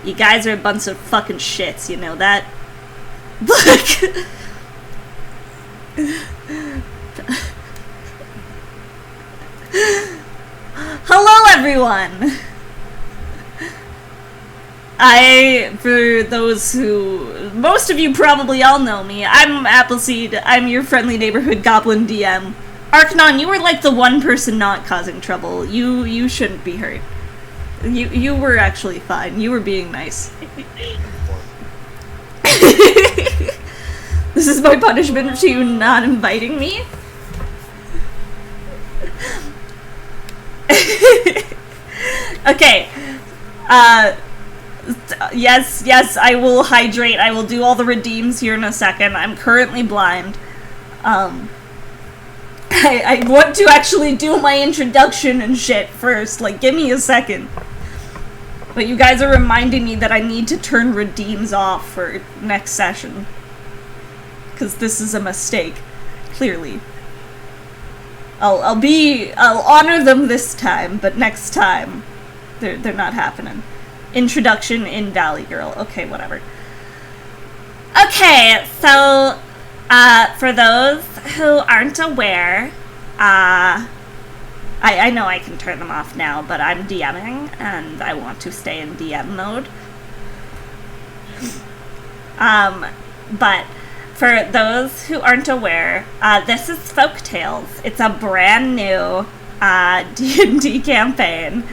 You guys are a bunch of fucking shits, you know that? Look! Hello, everyone! For those who... Most of you probably all know me. I'm Appleseed. I'm your friendly neighborhood goblin DM. Arcanon, you were like the one person not causing trouble. You shouldn't be hurt. You were actually fine. You were being nice. This is my punishment for you not inviting me? Okay. Yes, I will hydrate. I will do all the redeems here in a second. I'm currently blind. I want to actually do my introduction and shit first. Like, give me a second. But you guys are reminding me that I need to turn redeems off for next session. Because this is a mistake. Clearly. I'll honor them this time, but next time, they're not happening. Introduction in Valley Girl. Okay, whatever. Okay, so, for those who aren't aware, I know I can turn them off now, but I'm DMing, and I want to stay in DM mode. But for those who aren't aware, this is Folktales. It's a brand new D&D campaign,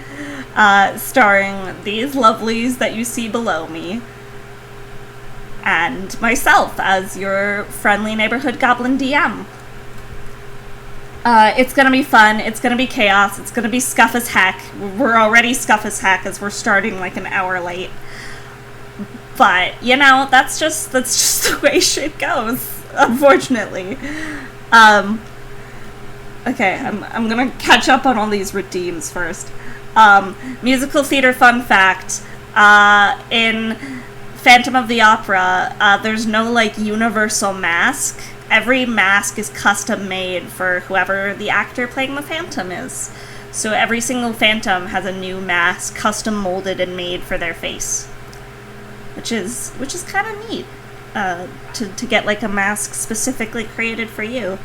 starring these lovelies that you see below me, and myself as your friendly neighborhood goblin DM. It's gonna be fun, it's gonna be chaos, it's gonna be scuff as heck. We're already scuff as heck as we're starting like an hour late. But, you know, that's just the way shit goes, unfortunately. Okay, I'm gonna catch up on all these redeems first. Musical theater fun fact, in Phantom of the Opera, there's no, like, universal mask. Every mask is custom made for whoever the actor playing the Phantom is. So every single Phantom has a new mask custom molded and made for their face. Which is kind of neat, to get, like, a mask specifically created for you.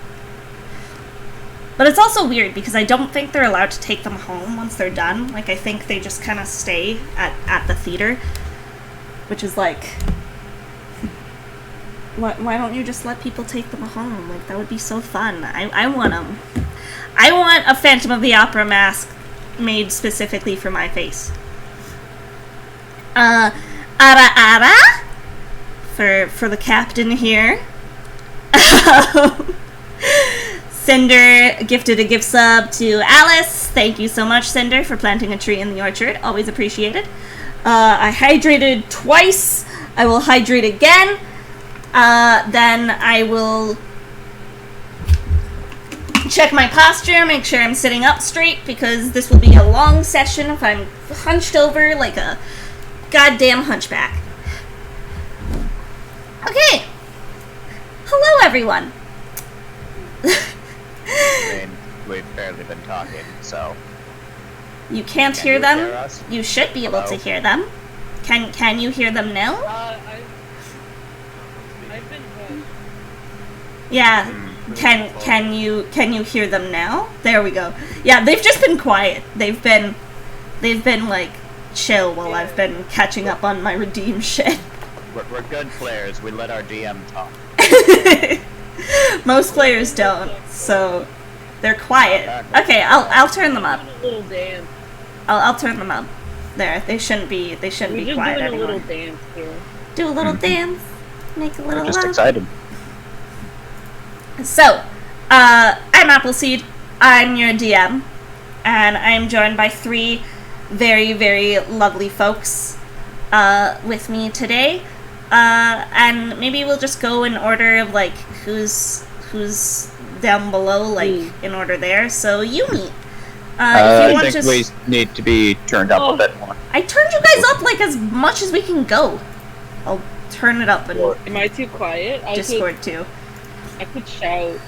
But it's also weird, because I don't think they're allowed to take them home once they're done. Like, I think they just kind of stay at the theater. Which is like... Why don't you just let people take them home? Like, that would be so fun. I want them. I want a Phantom of the Opera mask made specifically for my face. Ara Ara! For the captain here. Cinder gifted a gift sub to Alice. Thank you so much, Cinder, for planting a tree in the orchard. Always appreciated. I hydrated twice. I will hydrate again. Then I will check my posture, make sure I'm sitting up straight, because this will be a long session if I'm hunched over like a goddamn hunchback. Okay. Hello, everyone. We've barely been talking, so... You can't hear them? You should be able to hear them. Can you hear them now? I've been home. Yeah. Can you hear them now? There we go. Yeah, they've just been quiet. They've been like chill while I've been catching up on my redeem shit. We're good players. We let our DM talk. Most players don't, so they're quiet. Okay, I'll turn them up. A little dance. I'll turn them up. There, they shouldn't be quiet anymore. We're just doing a little dance here. Do a little dance. Make a little We're just love. excited. So, I'm Appleseed. I'm your DM, and I'm joined by three very, very lovely folks with me today. And maybe we'll just go in order of like who's down below, like in order there. So you meet. I think we need to be turned up a bit more. I turned you guys up like as much as we can go. I'll turn it up and Am I too quiet? Discord too. I could shout.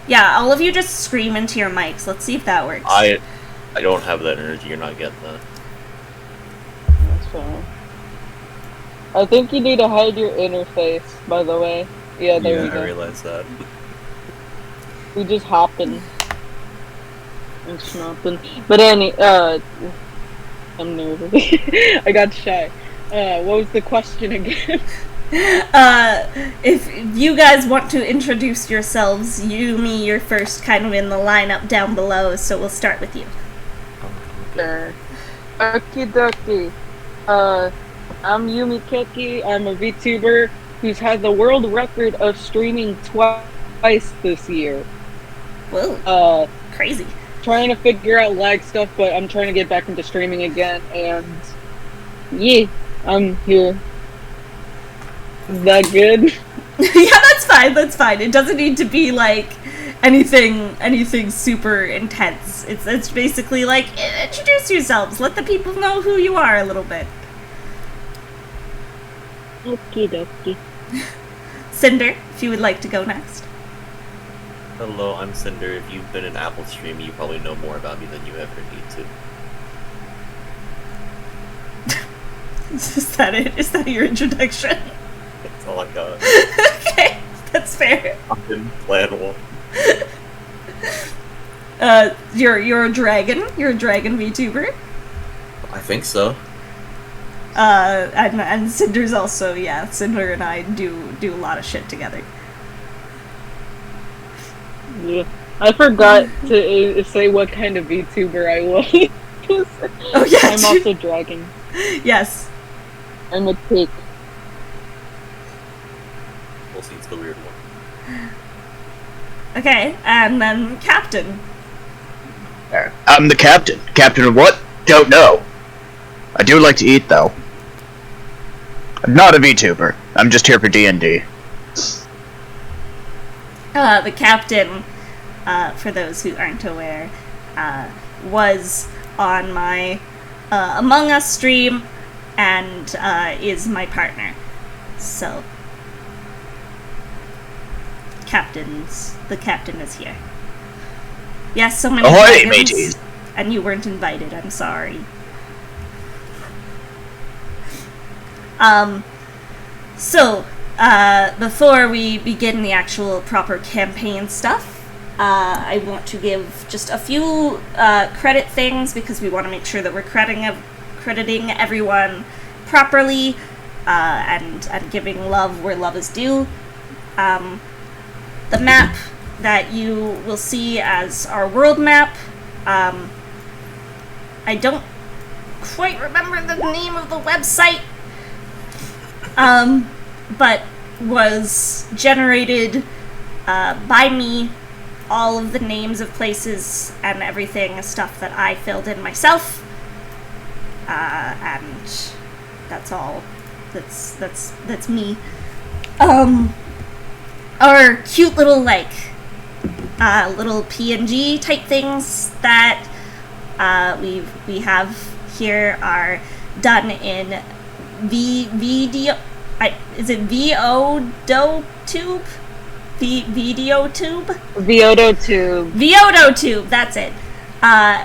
Yeah, all of you just scream into your mics. Let's see if that works. I don't have that energy. You're not getting that. That's fine. I think you need to hide your interface, by the way. Yeah, there we go. I realized that. We just hopping and schnopping. But I'm nervous. I got shy. What was the question again? If you guys want to introduce yourselves, Yumi, you're first kind of in the lineup down below, so we'll start with you. Sure. Okie dokie. I'm Yumi Keki. I'm a VTuber who's had the world record of streaming twice this year. Whoa. Crazy. Trying to figure out lag stuff, but I'm trying to get back into streaming again, and yeah, I'm here. Is that good? Yeah, that's fine. It doesn't need to be like anything super intense. It's basically like, introduce yourselves, let the people know who you are a little bit. Okie dokie. Cinder, if you would like to go next. Hello, I'm Cinder. If you've been in Apple Stream, you probably know more about me than you ever need to. Is that it? Is that your introduction? That's all I got. Okay, that's fair. Fucking plan one. You're a dragon. You're a dragon VTuber. I think so. And Cinder's also, yeah. Cinder and I do a lot of shit together. Yeah. I forgot to say what kind of VTuber I was. Oh yeah, I'm also dragon. Yes. I'm a pig. We'll see, it's the weird one. Okay, and then Captain. I'm the captain. Captain of what? Don't know. I do like to eat, though. I'm not a VTuber. I'm just here for DND. The captain, for those who aren't aware, was on my Among Us stream and is my partner. So, the captain is here. Yes, so many Ahoy, dragons, mateys! and you weren't invited. I'm sorry. So, before we begin the actual proper campaign stuff, I want to give just a few credit things because we want to make sure that we're crediting everyone properly and giving love where love is due. The map that you will see as our world map, I don't quite remember the name of the website, but was generated by me. All of the names of places and everything is stuff that I filled in myself, and that's all. That's me. Our cute little little PNG type things that we have here are done in VTuber? Is it VODOTube? VTuber? VODOTube, that's it.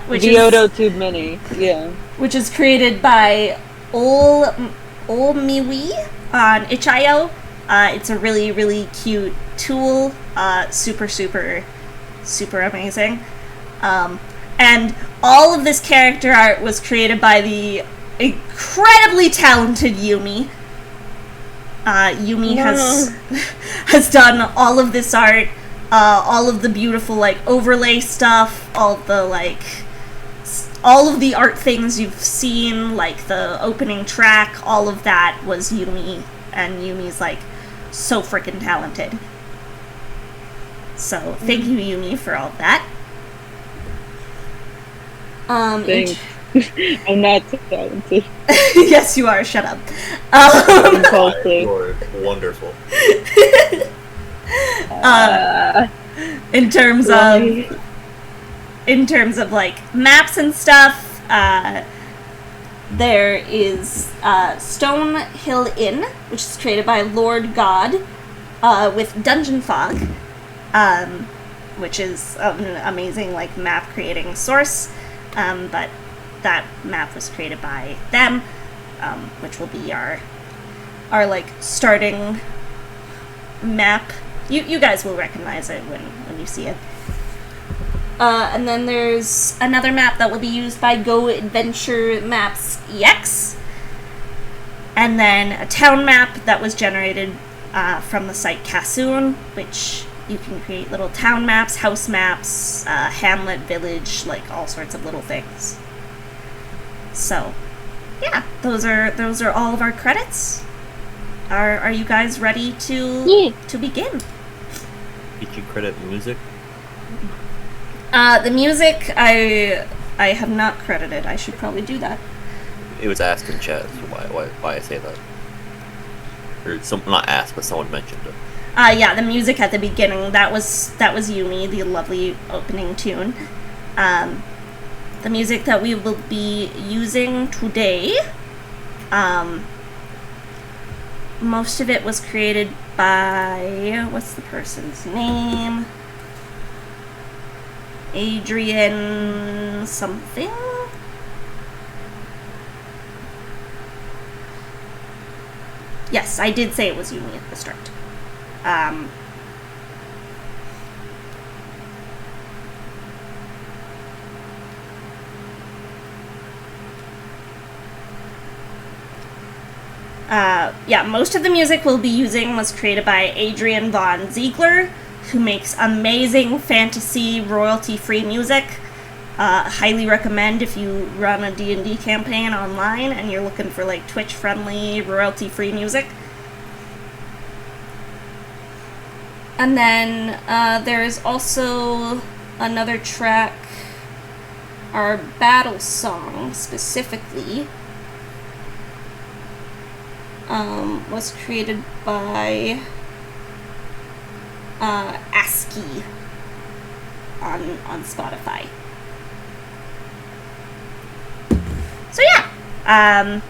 Which VODOTube Mini, yeah. Which is created by Olmiwi on itch.io. It's a really, really cute tool. Super amazing. And all of this character art was created by the incredibly talented Yumi. Yumi has done all of this art, all of the beautiful overlay stuff, all of the art things you've seen, like the opening track. All of that was Yumi, and Yumi's so freaking talented. So thank you, Yumi, for all of that. Thanks. I'm not so talented. Yes, you are. Shut up. You're wonderful. In terms of maps and stuff, there is Stone Hill Inn, which is created by Lord God, with Dungeon Fog, which is an amazing map creating source, but that map was created by them, which will be our our like starting map. You guys will recognize it when you see it. And then there's another map that will be used by Go Adventure Maps EX. And then a town map that was generated from the site Kassoon, which you can create little town maps, house maps, hamlet, village, like all sorts of little things. So, yeah, those are all of our credits. Are you guys ready to begin? Did you credit music? The music I have not credited. I should probably do that. It was asked in chat, so why I say that. Or not asked, but someone mentioned it. Yeah, the music at the beginning, that was Yumi, the lovely opening tune. The music that we will be using today, most of it was created by, what's the person's name? Adrian something? Yes, I did say it was Yumi at the start. Yeah, most of the music we'll be using was created by Adrian von Ziegler, who makes amazing fantasy royalty-free music. Highly recommend if you run a D&D campaign online and you're looking for like Twitch-friendly, royalty-free music. And then there's also another track, our battle song specifically, was created by ASCII on Spotify. So yeah,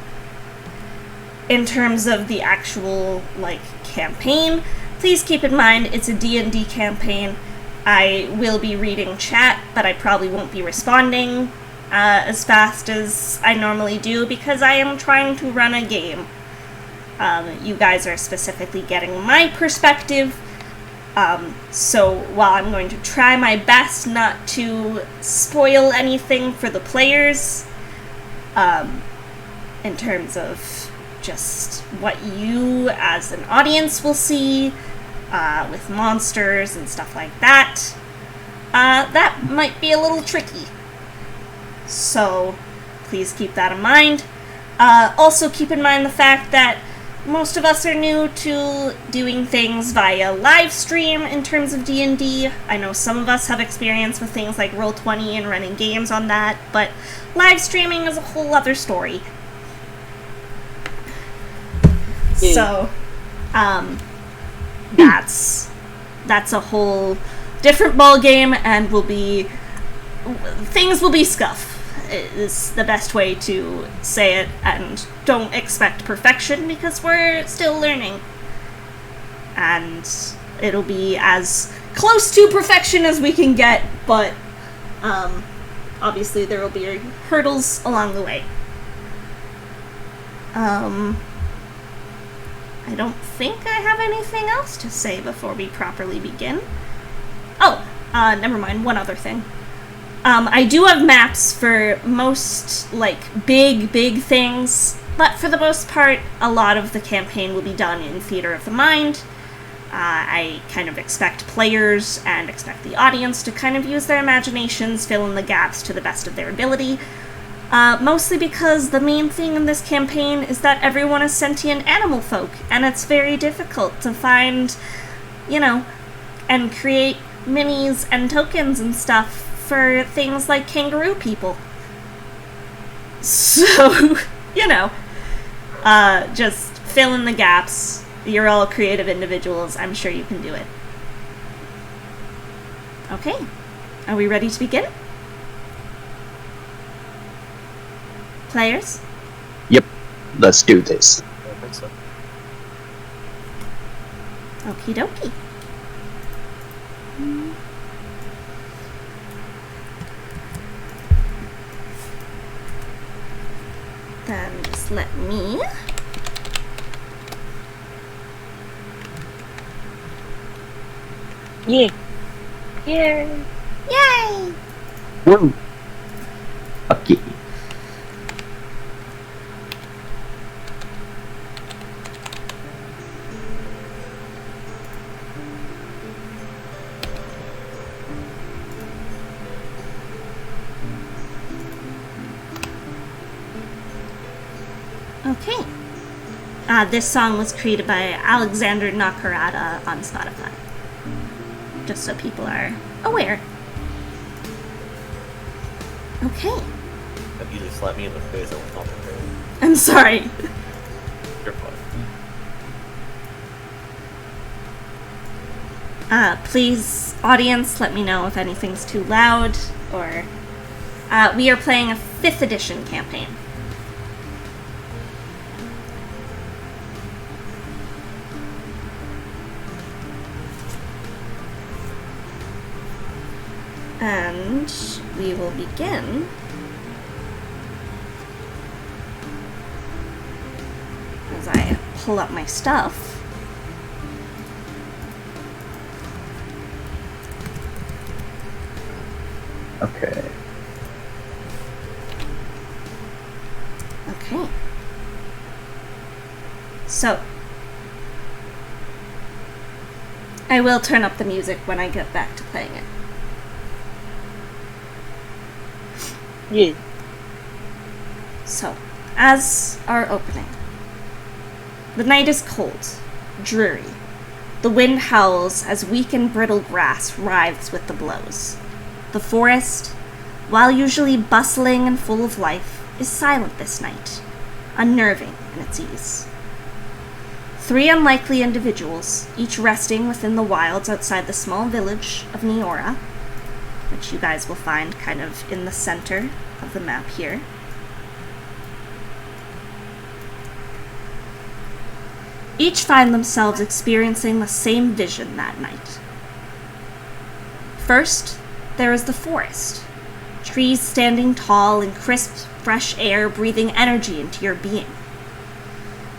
in terms of the actual like campaign, please keep in mind it's a D&D campaign. I will be reading chat, but I probably won't be responding as fast as I normally do because I am trying to run a game. You guys are specifically getting my perspective, so while I'm going to try my best not to spoil anything for the players, in terms of just what you as an audience will see, with monsters and stuff like that, that might be a little tricky. So please keep that in mind. Also keep in mind the fact that most of us are new to doing things via live stream in terms of D&D. I know some of us have experience with things like Roll20 and running games on that, but live streaming is a whole other story. So, that's a whole different ball game, and things will be scuff. Is the best way to say it, and don't expect perfection because we're still learning. And it'll be as close to perfection as we can get, but obviously there will be hurdles along the way. I don't think I have anything else to say before we properly begin. Oh, never mind, one other thing. I do have maps for most, like, big things, but for the most part, a lot of the campaign will be done in Theater of the Mind. I kind of expect players and expect the audience to kind of use their imaginations, fill in the gaps to the best of their ability. Mostly because the main thing in this campaign is that everyone is sentient animal folk, and it's very difficult to find, and create minis and tokens and stuff for things like kangaroo people. So, just fill in the gaps. You're all creative individuals. I'm sure you can do it. Okay. Are we ready to begin? Players? Yep, let's do this. I think so. Okie dokie. Then just let me Yeah. Yeah. Yay! Woo. Okay. Okay. This song was created by Alexander Nakarada on Spotify. Just so people are aware. Okay. You just slapped me in the face. I was not prepared. I'm sorry. You're fine. Please, audience, let me know if anything's too loud, or... we are playing a 5th edition campaign. And we will begin as I pull up my stuff. Okay. Okay. So, I will turn up the music when I get back to playing it. Yeah. So, as our opening, the night is cold, dreary. The wind howls as weak and brittle grass writhes with the blows. The forest, while usually bustling and full of life, is silent this night, unnerving in its ease. 3 unlikely individuals, each resting within the wilds outside the small village of Neora, which you guys will find kind of in the center of the map here. Each find themselves experiencing the same vision that night. First, there is the forest. Trees standing tall in crisp, fresh air breathing energy into your being.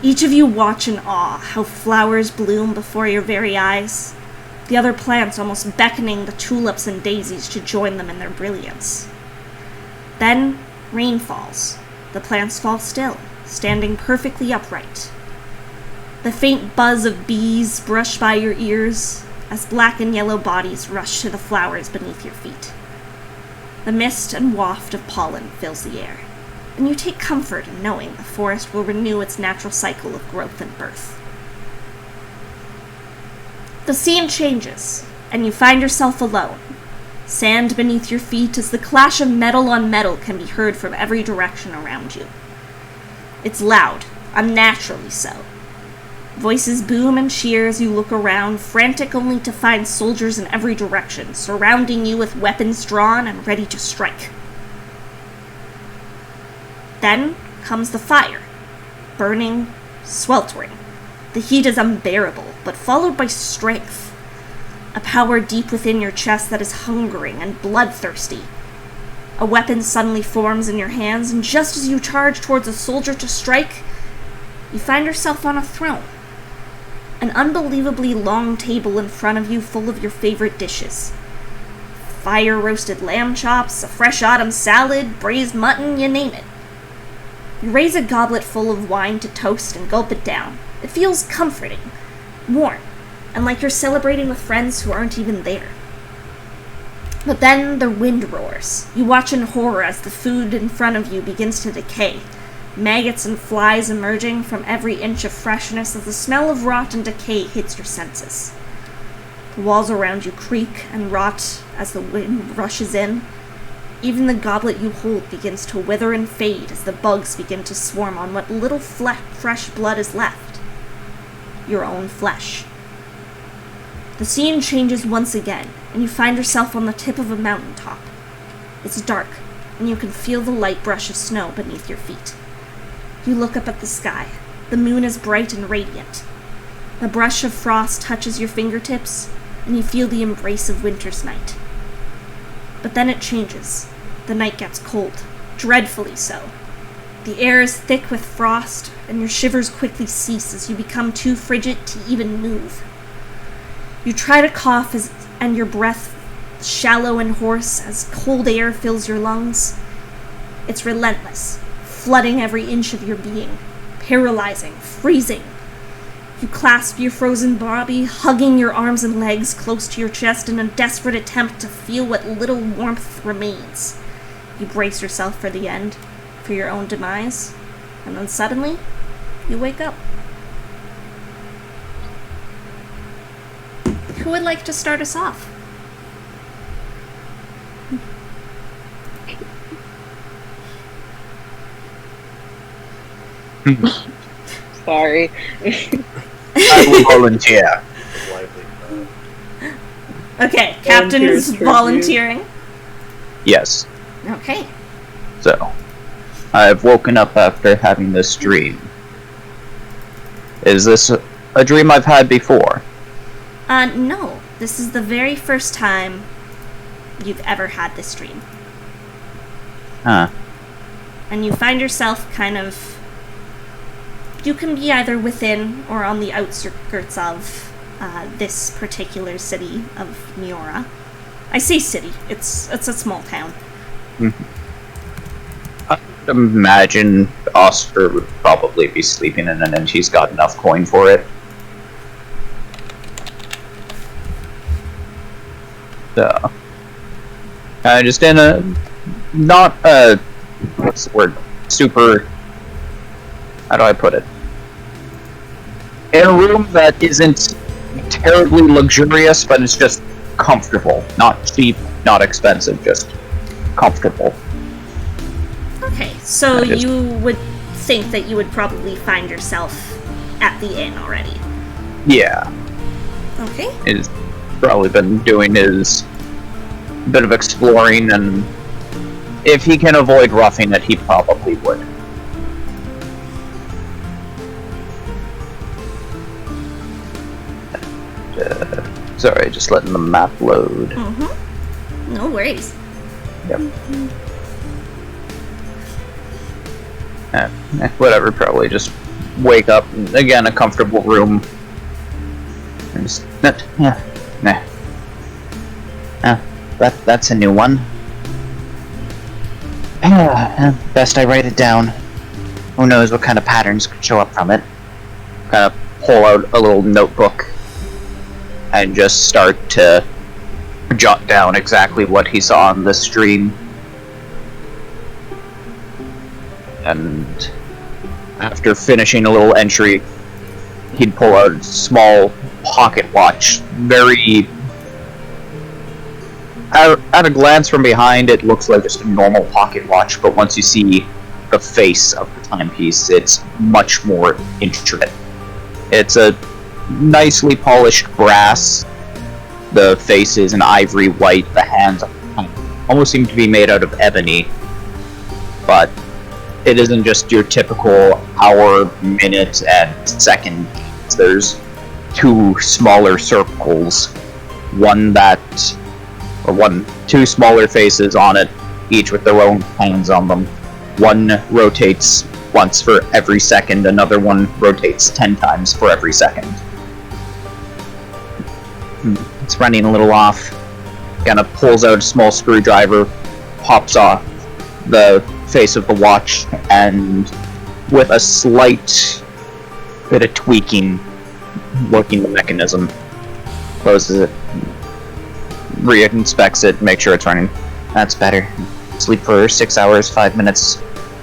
Each of you watch in awe how flowers bloom before your very eyes, the other plants almost beckoning the tulips and daisies to join them in their brilliance. Then, rain falls. The plants fall still, standing perfectly upright. The faint buzz of bees brush by your ears as black and yellow bodies rush to the flowers beneath your feet. The mist and waft of pollen fills the air, and you take comfort in knowing the forest will renew its natural cycle of growth and birth. The scene changes, and you find yourself alone. Sand beneath your feet as the clash of metal on metal can be heard from every direction around you. It's loud, unnaturally so. Voices boom and cheer as you look around, frantic only to find soldiers in every direction, surrounding you with weapons drawn and ready to strike. Then comes the fire, burning, sweltering. The heat is unbearable, but followed by strength. A power deep within your chest that is hungering and bloodthirsty. A weapon suddenly forms in your hands, and just as you charge towards a soldier to strike, you find yourself on a throne. An unbelievably long table in front of you full of your favorite dishes. Fire-roasted lamb chops, a fresh autumn salad, braised mutton, you name it. You raise a goblet full of wine to toast and gulp it down. It feels comforting, warm, and like you're celebrating with friends who aren't even there. But then the wind roars. You watch in horror as the food in front of you begins to decay. Maggots and flies emerging from every inch of freshness as the smell of rot and decay hits your senses. The walls around you creak and rot as the wind rushes in. Even the goblet you hold begins to wither and fade as the bugs begin to swarm on what little fresh blood is left. Your own flesh. The scene changes once again, and you find yourself on the tip of a mountaintop. It's dark, and you can feel the light brush of snow beneath your feet. You look up at the sky. The moon is bright and radiant. The brush of frost touches your fingertips, and you feel the embrace of winter's night. But then it changes. The night gets cold, dreadfully so. The air is thick with frost, and your shivers quickly cease as you become too frigid to even move. You try to cough and your breath shallow and hoarse as cold air fills your lungs. It's relentless, flooding every inch of your being, paralyzing, freezing. You clasp your frozen body, hugging your arms and legs close to your chest in a desperate attempt to feel what little warmth remains. You brace yourself for the end, for your own demise, and then suddenly, you wake up. Who would like to start us off? Sorry. I will volunteer. Okay, Captain Volunteer is tribute. volunteering. Yes. Okay. So, I've woken up after having this dream. Is this a dream I've had before? No. This is the very first time you've ever had this dream. Huh. And you find yourself kind of... You can be either within or on the outskirts of this particular city of Miura. I say city. It's a small town. I would imagine Oscar would probably be sleeping in it and she's got enough coin for it. So, just in a, not a, what's the word, super, how do I put it? In a room that isn't terribly luxurious, but it's just comfortable. Not cheap, not expensive, just comfortable. Okay, so I just- you would think that you would probably find yourself at the inn already. Yeah, Okay. he's probably been doing his bit of exploring, and if he can avoid roughing it, he probably would. Sorry, just letting the map load. Mm-hmm. No worries. Yep. Whatever, probably just wake up, again, a comfortable room. And just, that's a new one. Best I write it down. Who knows what kind of patterns could show up from it. Kind of pull out a little notebook and just start to jot down exactly what he saw on the stream. And after finishing a little entry, he'd pull out a small pocket watch. Very... At a glance from behind, it looks like just a normal pocket watch, but once you see the face of the timepiece, it's much more intricate. It's a nicely polished brass. The face is an ivory white. The hands almost seem to be made out of ebony. But it isn't just your typical hour, minute, and second. There's two smaller circles. Two smaller faces on it, each with their own hands on them. One rotates once for every second, another one rotates 10 times for every second. It's running a little off. Kinda pulls out a small screwdriver, pops off the face of the watch, and with a slight bit of tweaking, working the mechanism, closes it, re-inspects it, make sure it's running. That's better. Sleep for 6 hours, 5 minutes,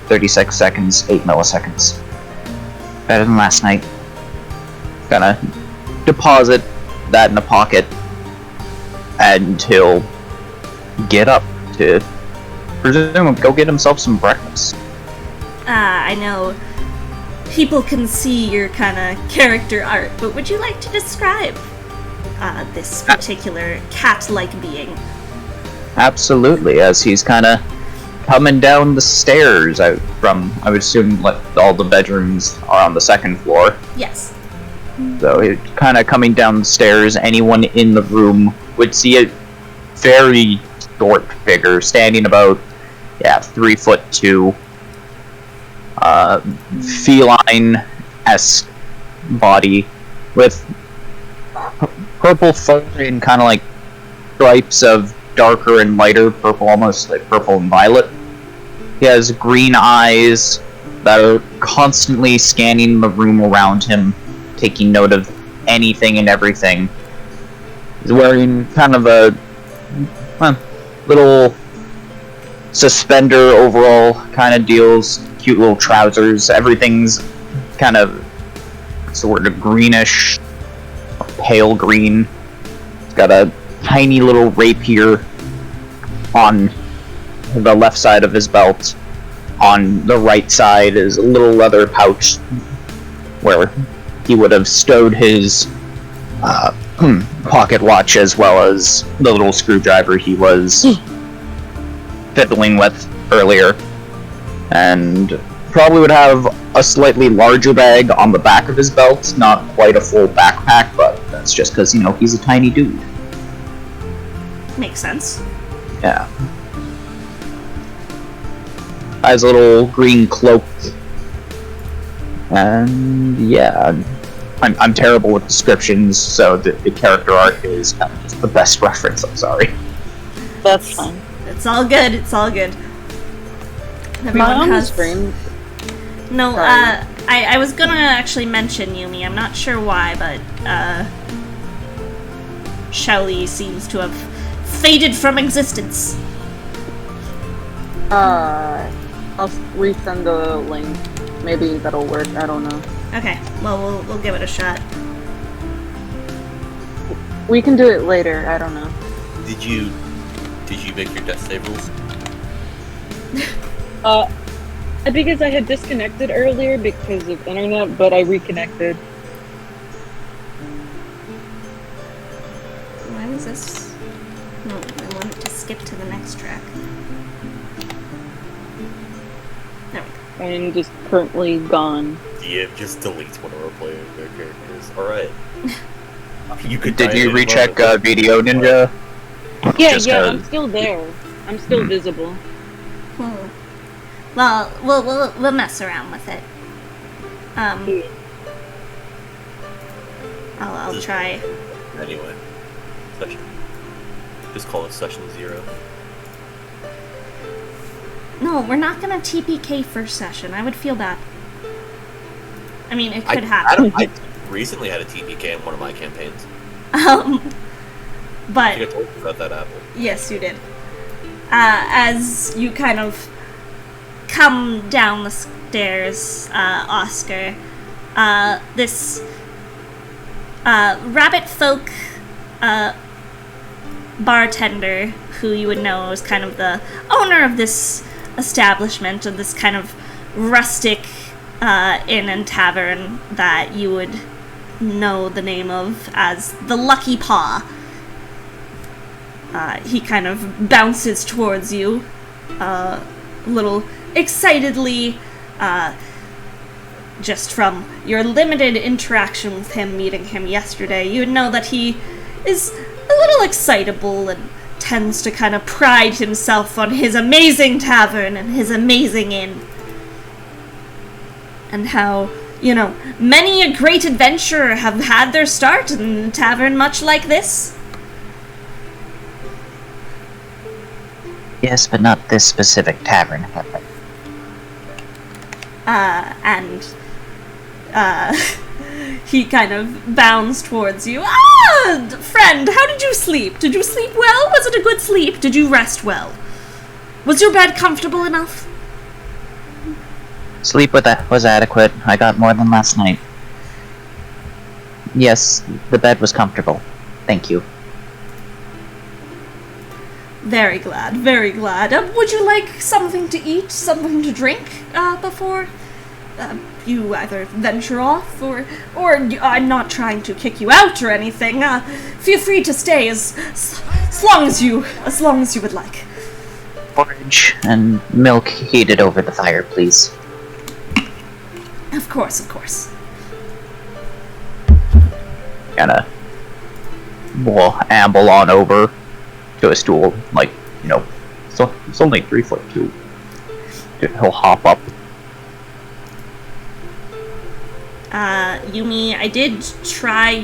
36 seconds, 8 milliseconds. Better than last night. Gonna deposit that in a pocket, and he'll get up to, presumably, go get himself some breakfast. I know people can see your kind of character art, but would you like to describe this particular cat-like being? Absolutely, as he's kind of coming down the stairs out from, I would assume, like, all the bedrooms are on the second floor. Yes. So he's kind of coming down the stairs. Anyone in the room would see a very short figure, standing about, 3'2", feline-esque body with purple fur and kind of like stripes of darker and lighter purple, almost like purple and violet. He has green eyes that are constantly scanning the room around him, taking note of anything and everything. He's wearing kind of a little suspender overall kind of deals, cute little trousers. Everything's kind of sort of greenish, pale green. He's got a tiny little rapier on the left side of his belt. On the right side is a little leather pouch where he would have stowed his pocket watch as well as the little screwdriver he was fiddling with earlier. And probably would have a slightly larger bag on the back of his belt, not quite a full backpack, but that's just because, you know, he's a tiny dude. Makes sense. Yeah. Has a little green cloak. And yeah, I'm terrible with descriptions, so the character art is kind of just the best reference, I'm sorry. That's fine. It's all good, it's all good. Am I on the screen? No, Sorry. I was gonna actually mention Yumi, I'm not sure why, but, Shelly seems to have faded from existence. I'll resend the link. Maybe that'll work, I don't know. Okay, well, we'll give it a shot. We can do it later, I don't know. Did you make your death save rules? Because I had disconnected earlier because of internet, but I reconnected. Why was this? No, I wanted to skip to the next track. There we go. I'm just currently gone. DM just deletes one of our player characters. Alright. You could Did die you at any recheck moment. Video Ninja? Yeah, Just yeah, 'cause- I'm still there. I'm still visible. Well, we'll mess around with it. I'll try. Anyway. Session. Just call it session 0. No, we're not gonna TPK first session. I would feel bad. I mean, it could happen. I recently had a TPK in one of my campaigns. But I think I told you about that apple. yes, you did. As you kind of come down the stairs, Oscar, this rabbit folk bartender, who you would know is kind of the owner of this establishment, of this kind of rustic inn and tavern that you would know the name of as the Lucky Paw. He kind of bounces towards you, a little excitedly, just from your limited interaction with him, meeting him yesterday. You would know that he is a little excitable and tends to kind of pride himself on his amazing tavern and his amazing inn. And how, you know, many a great adventurer have had their start in a tavern much like this. Yes, but not this specific tavern. He kind of bounds towards you. Friend, how did you sleep? Did you sleep well? Was it a good sleep? Did you rest well? Was your bed comfortable enough? Sleep was adequate. I got more than last night. Yes, the bed was comfortable. Thank you. Very glad, very glad. Would you like something to eat, something to drink, before you either venture off, or I'm not trying to kick you out or anything. Feel free to stay as long as you would like. Porridge and milk heated over the fire, please. Of course, of course. Kinda will amble on over to a stool, like, you know, so it's only 3'2". He'll hop up. Yumi, I did try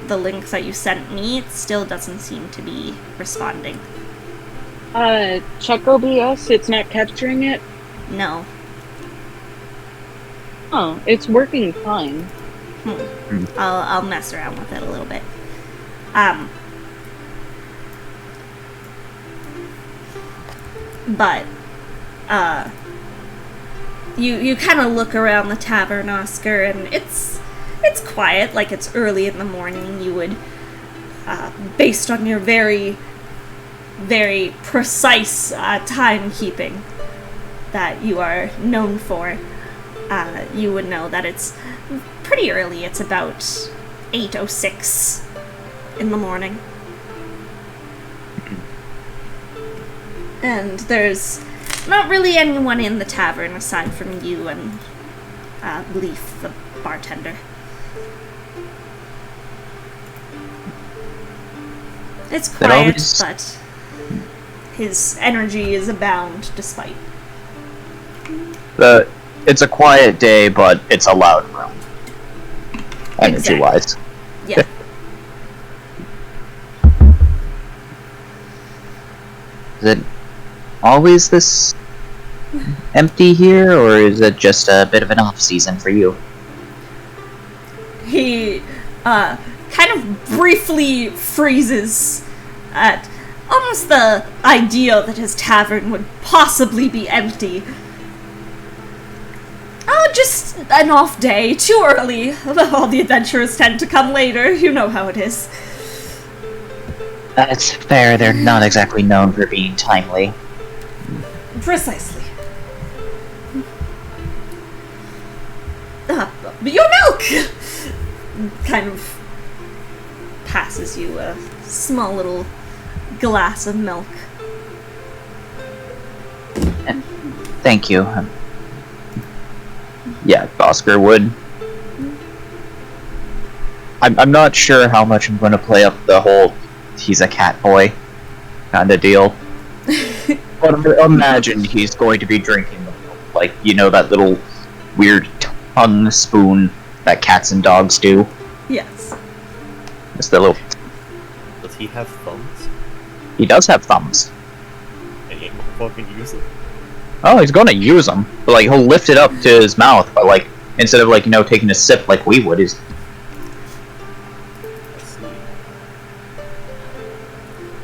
the link that you sent me. It still doesn't seem to be responding. Check OBS, it's not capturing it? No. Oh, it's working fine. I'll mess around with it a little bit. But, you kind of look around the tavern, Oscar, and it's quiet, like it's early in the morning. You would, based on your very, very precise timekeeping that you are known for, you would know that it's pretty early. It's about 8:06 in the morning. And there's not really anyone in the tavern aside from you and Leaf, the bartender. It's quiet, but his energy is abound despite. It's a quiet day, but it's a loud room. Energy-wise. Yeah. Is it always this empty here, or is it just a bit of an off-season for you? He kind of briefly freezes at almost the idea that his tavern would possibly be empty. Oh, just an off day, too early. All the adventurers tend to come later, you know how it is. That's fair, they're not exactly known for being timely. Precisely. Your milk! Kind of passes you a small little glass of milk. Thank you. Yeah, Oscar would. I'm not sure how much I'm going to play up the whole he's a cat boy kind of deal. But imagine he's going to be drinking the milk. Like, you know, that little weird tongue spoon that cats and dogs do? Yes. Just the little... Does he have thumbs? He does have thumbs. And he ain't fucking use them? Oh, he's gonna use them. But, like, he'll lift it up to his mouth, but, like, instead of, like, you know, taking a sip like we would, he's... I see.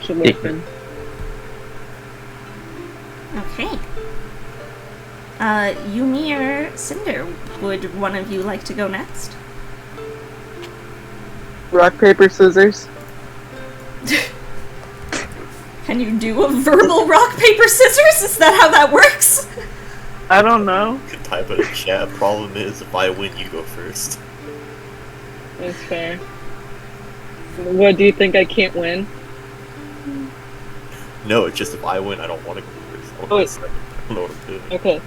Should listen. Okay. Yumi or Cinder, would one of you like to go next? Rock, paper, scissors. Can you do a verbal rock, paper, scissors? Is that how that works? I don't know. You could type it in chat. Problem is, if I win, you go first. That's fair. What, do you think I can't win? No, it's just if I win, I don't want to go first. I Oh, wait. I don't know what I'm doing. Okay.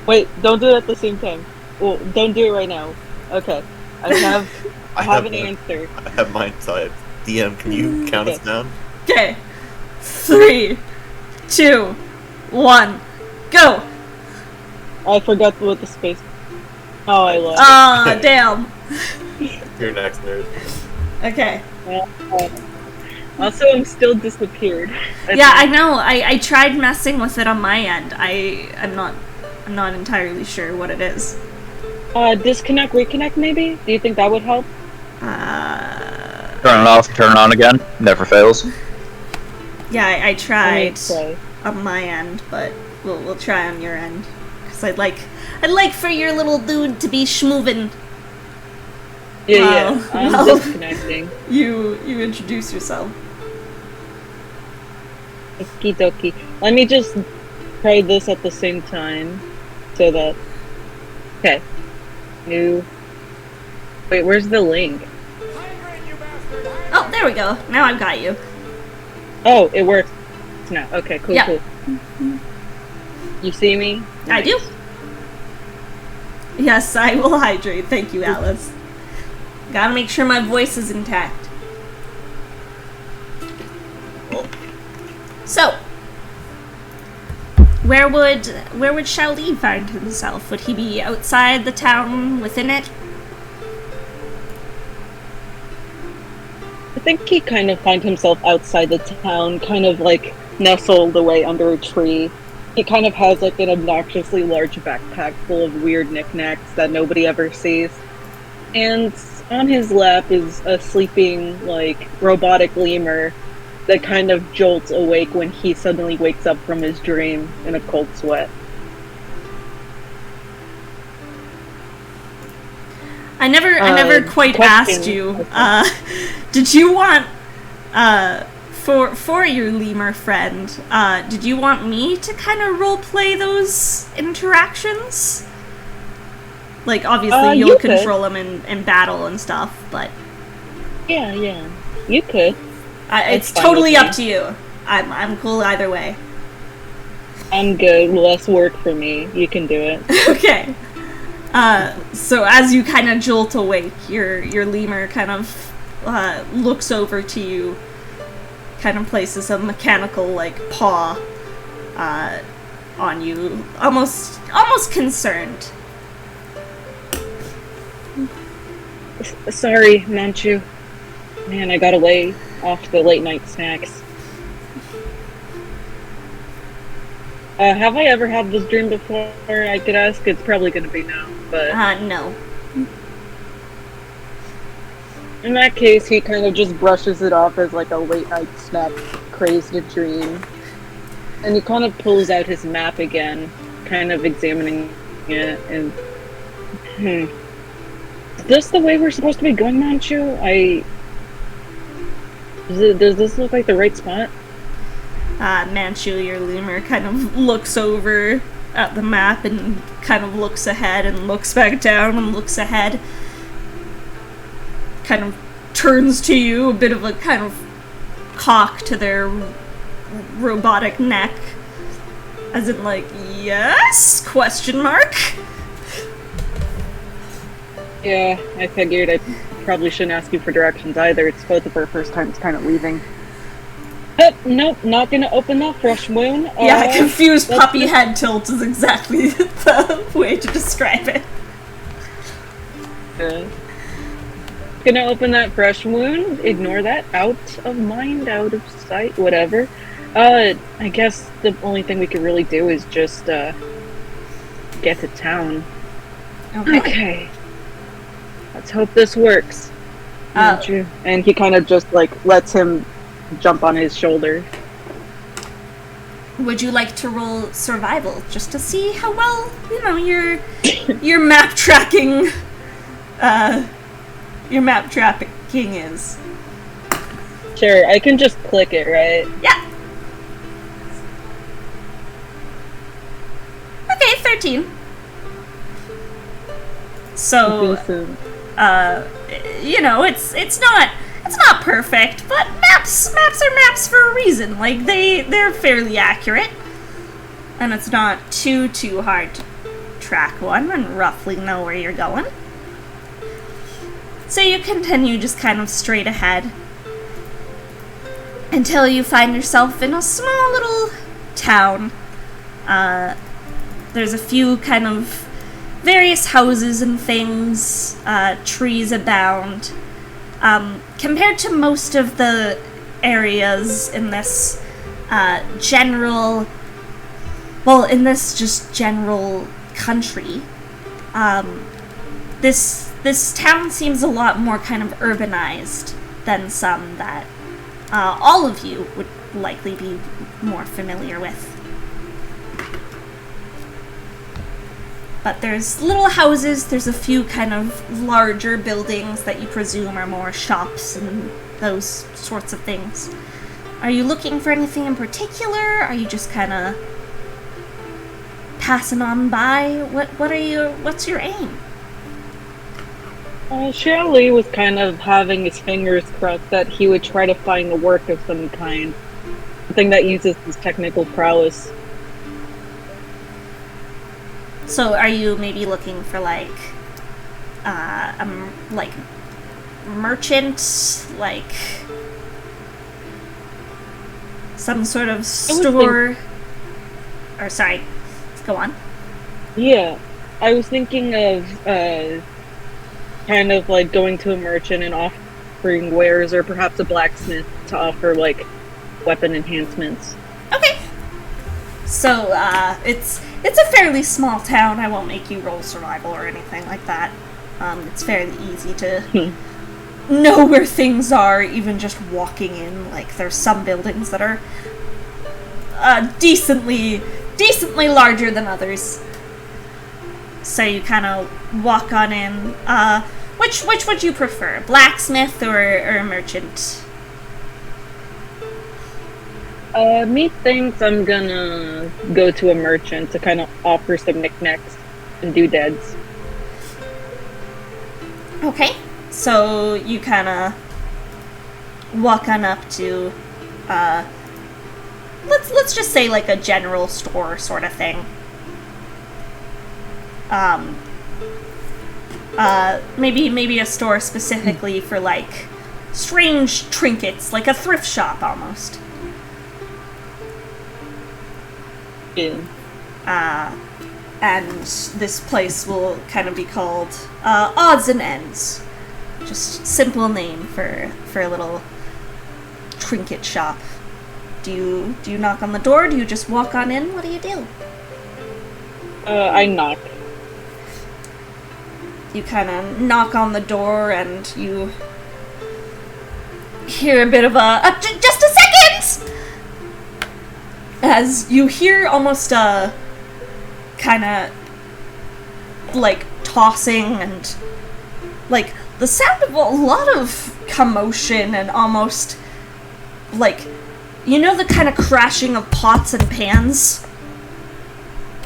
Wait, don't do it at the same time. Well, don't do it right now. Okay. I have I have an answer. I have mine typed. DM, can you count us down? Okay. 3, 2, 1, go! I forgot what the space. Oh, I love Ah, damn. You're next, nerd. Okay. it. Also, I'm still disappeared. Yeah, I know. I tried messing with it on my end. I'm not entirely sure what it is. Disconnect, reconnect, maybe? Do you think that would help? Turn it off, turn it on again. Never fails. Yeah, I tried Try. on my end, but we'll try on your end. Cause I'd like for your little dude to be schmoovin'. Yeah, Wow. I'm Well, disconnecting. You introduce yourself. Okie dokie. Let me just try this at the same time, so that. Okay. New. Wait, where's the link? Oh, there we go. Now I've got you. Oh, it works now. Okay, cool, Yeah. cool. You see me? I do. Yes, I will hydrate. Thank you, Alice. Gotta make sure my voice is intact. So, where would Shaoli find himself? Would he be outside the town, within it? think he kind of finds himself outside the town, kind of like nestled away under a tree. He kind of has like an obnoxiously large backpack full of weird knickknacks that nobody ever sees. And on his lap is a sleeping, like, robotic lemur that kind of jolts awake when he suddenly wakes up from his dream in a cold sweat. I never quite question. asked you. Did you want for your lemur friend? Did you want me to kind of role play those interactions? Like, obviously, you'll you control them in battle and stuff, but Yeah, you could. it's fine totally with me. up to you. I'm cool either way. I'm good. Less work for me. You can do it. Okay. So as you kind of jolt awake, your lemur kind of looks over to you, kind of places a mechanical like paw on you, almost concerned. Sorry, Manchu. Man, I got away off the late night snacks. Have I ever had this dream before? I could ask. It's probably going to be no, but No. in that case, he kind of just brushes it off as like a late night snack crazed dream. And he kind of pulls out his map again, kind of examining it, and is this the way we're supposed to be going, Manchu? Does this look like the right spot? Manchu, your lemur, kind of looks over at the map and kind of looks ahead and looks back down and looks ahead. Kind of turns to you, a bit of a kind of cock to their robotic neck. As in, like, yes? Question mark? Yeah, I figured I probably shouldn't ask you for directions either. It's both of our first times kind of leaving. Nope, not gonna open that fresh wound. Yeah, confused let's puppy just- head tilt is exactly the way to describe it. Gonna open that fresh wound. Ignore that. Out of mind, out of sight, whatever. I guess the only thing we could really do is just, get to town. Okay. Let's hope this works. Manchu. And he kind of just, like, lets him jump on his shoulder. Would you like to roll survival just to see how well, your map tracking is? Sure, I can just click it, right? Yeah. Okay, 13. So, Decent. it's not perfect, but maps are maps for a reason. Like, they're fairly accurate. And it's not too hard to track one and roughly know where you're going. So you continue just kind of straight ahead until you find yourself in a small little town. There's a few kind of various houses and things, trees abound. Compared to most of the areas in this general country, this town seems a lot more kind of urbanized than some that all of you would likely be more familiar with. But there's little houses, there's a few kind of larger buildings that you presume are more shops and those sorts of things. Are you looking for anything in particular? Are you just kind of passing on by? What's your aim? Shirley was kind of having his fingers crossed that he would try to find a work of some kind. Something that uses his technical prowess. So are you maybe looking for like merchant, like some sort of store? Or sorry, go on. Yeah, I was thinking of kind of like going to a merchant and offering wares, or perhaps a blacksmith to offer, like, weapon enhancements. Okay. So, it's a fairly small town. I won't make you roll survival or anything like that. It's fairly easy to know where things are, even just walking in. Like, there's some buildings that are decently larger than others. So you kind of walk on in. Which would you prefer, blacksmith or a merchant? Methinks I'm gonna go to a merchant to kind of offer some knickknacks and doodads. Okay, so you kind of walk on up to, let's just say like a general store sort of thing. Maybe a store specifically for like strange trinkets, like a thrift shop almost. Yeah. And this place will kind of be called Odds and Ends. Just simple name for a little trinket shop. Do you knock on the door? Do you just walk on in? What do you do? I knock. You kind of knock on the door and you hear a bit of just a second! As you hear almost a kind of like tossing and like the sound of a lot of commotion and almost like, you know, the kind of crashing of pots and pans?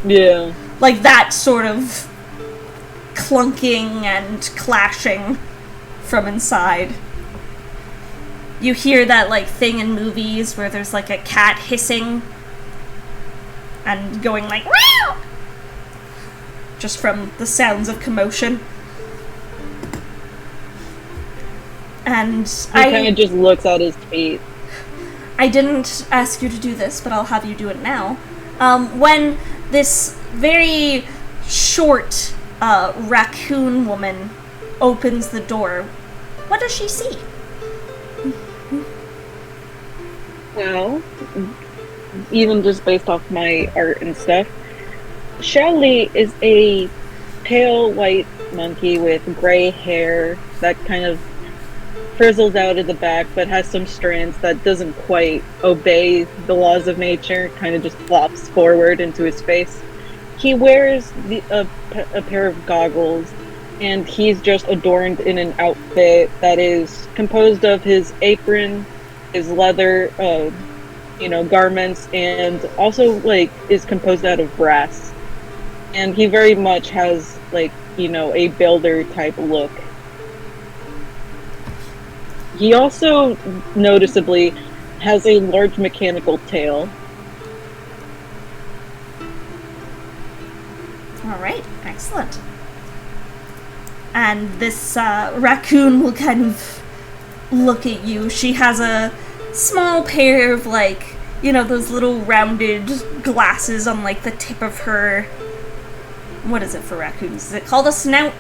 Yeah. Like that sort of clunking and clashing from inside. You hear that like thing in movies where there's like a cat hissing and going like "Meow!" just from the sounds of commotion. And He kind of just looks at his feet. I didn't ask you to do this, but I'll have you do it now. When this very short raccoon woman opens the door, what does she see? Well, even just based off my art and stuff, Shelly is a pale white monkey with gray hair that kind of frizzles out at the back, but has some strands that doesn't quite obey the laws of nature, kind of just flops forward into his face. He wears a pair of goggles, and he's just adorned in an outfit that is composed of his apron, his leather, garments, and also, like, is composed out of brass. And he very much has, like, a builder type look. He also, noticeably, has a large mechanical tail. Alright, excellent. And this raccoon will kind of look at you. She has a small pair of, like, those little rounded glasses on, like, the tip of her... What is it for raccoons? Is it called a snout?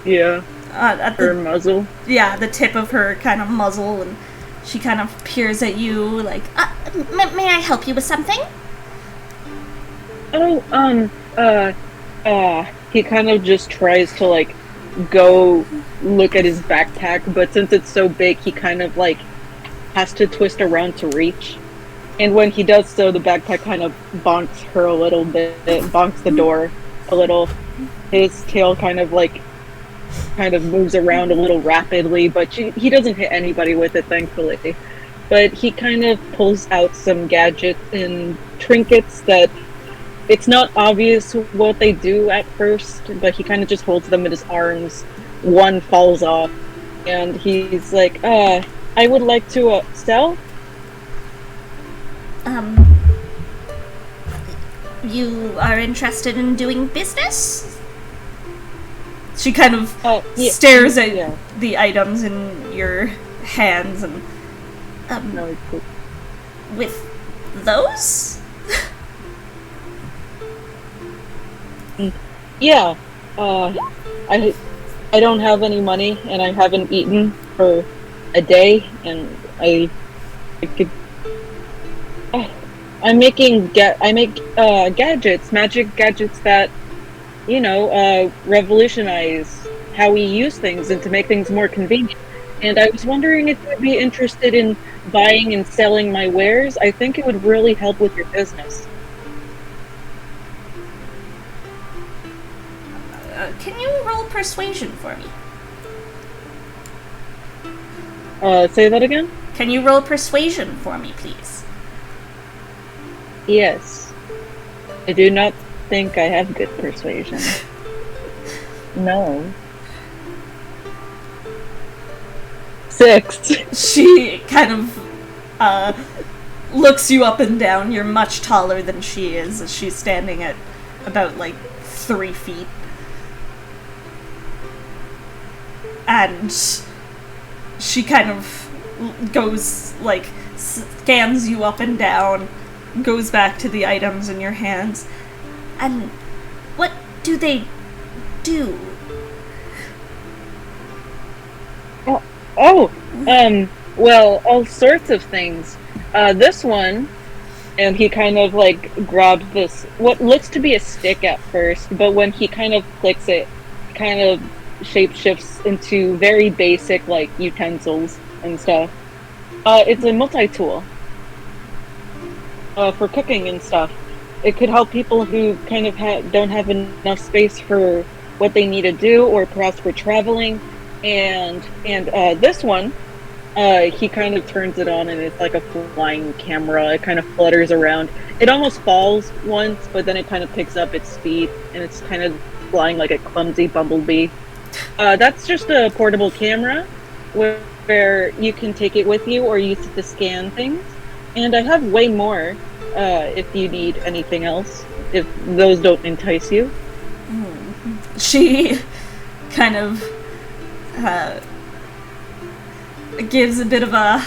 Yeah. At her muzzle. Yeah, the tip of her kind of muzzle, and she kind of peers at you like, may I help you with something? He kind of just tries to, like, go look at his backpack, but since it's so big, he kind of, like, has to twist around to reach. And when he does so, the backpack kind of bonks her a little bit, bonks the door a little. His tail kind of moves around a little rapidly, but he doesn't hit anybody with it, thankfully. But he kind of pulls out some gadgets and trinkets that it's not obvious what they do at first, but he kind of just holds them in his arms. One falls off, and he's like, I would like to sell? You are interested in doing business? She kind of stares at the items in your hands and... No, it's cool. With those? Yeah. I I don't have any money, and I haven't eaten for a day, and I could. I make gadgets, magic gadgets that, revolutionize how we use things and to make things more convenient. And I was wondering if you'd be interested in buying and selling my wares. I think it would really help with your business. Can you roll persuasion for me? Say that again? Can you roll persuasion for me, please? Yes. I do not think I have good persuasion. No. 6. She kind of looks you up and down. You're much taller than she is, as she's standing at about, 3 feet. And she kind of goes, scans you up and down, goes back to the items in your hands. And what do they do? Well, all sorts of things. This one, and he kind of, grabs this, what looks to be a stick at first, but when he kind of clicks it, kind of shapeshifts into very basic, utensils and stuff. It's a multi-tool. For cooking and stuff. It could help people who kind of don't have enough space for what they need to do, or perhaps for traveling. And this one, he kind of turns it on, and it's like a flying camera. It kind of flutters around. It almost falls once, but then it kind of picks up its speed, and it's kind of flying like a clumsy bumblebee. That's just a portable camera where you can take it with you or use it to scan things. And I have way more if you need anything else, if those don't entice you. She kind of gives a bit of a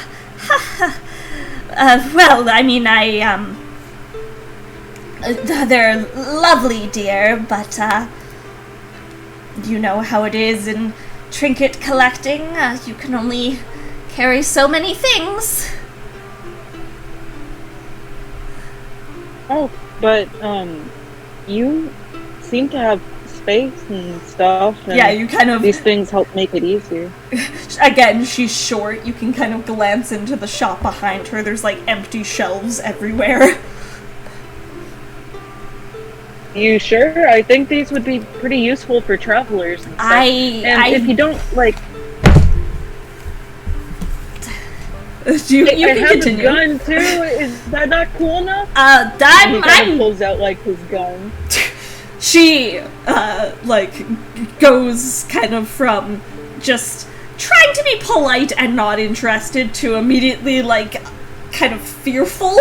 well, I mean, they're lovely, dear, but you know how it is in trinket collecting. You can only carry so many things. Oh, but you seem to have space and stuff. And yeah, you kind of... these things help make it easier. Again, she's short. You can kind of glance into the shop behind her. There's, empty shelves everywhere. You sure? I think these would be pretty useful for travelers and stuff. If you don't, you I can have continue. a gun, too? Is that not cool enough? He kind of pulls out, his gun. She, goes kind of from just trying to be polite and not interested to immediately, kind of fearful.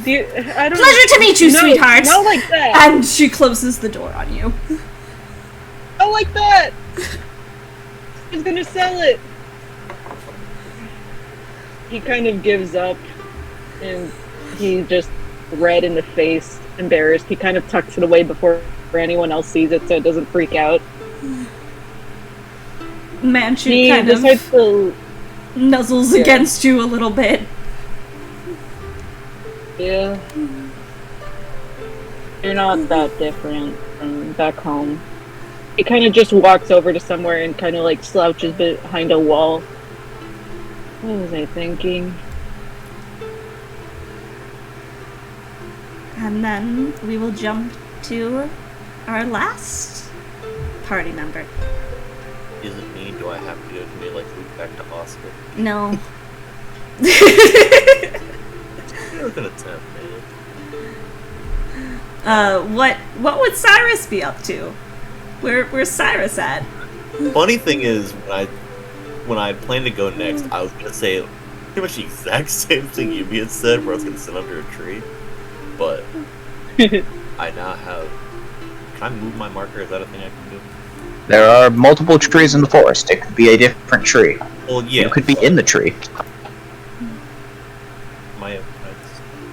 Pleasure to meet you, sweetheart! Not like that! And she closes the door on you. Not like that! He's gonna sell it! He kind of gives up, and he just red in the face, embarrassed. He kind of tucks it away before anyone else sees it so it doesn't freak out. Manchu kind of nuzzles against you a little bit. Yeah. You're not that different from back home. He kind of just walks over to somewhere and kind of slouches behind a wall. What was I thinking? And then we will jump to our last party member. Is it me? Do I have to go to me move back to Oscar? No. You're gonna attempt, man. What would Cyrus be up to? Where's Cyrus at? Funny thing is, when I planned to go next, I was gonna say pretty much the exact same thing you had said, where I was gonna sit under a tree. But I now have. Can I move my marker? Is that a thing I can do? There are multiple trees in the forest. It could be a different tree. Well, yeah. You could be in the tree.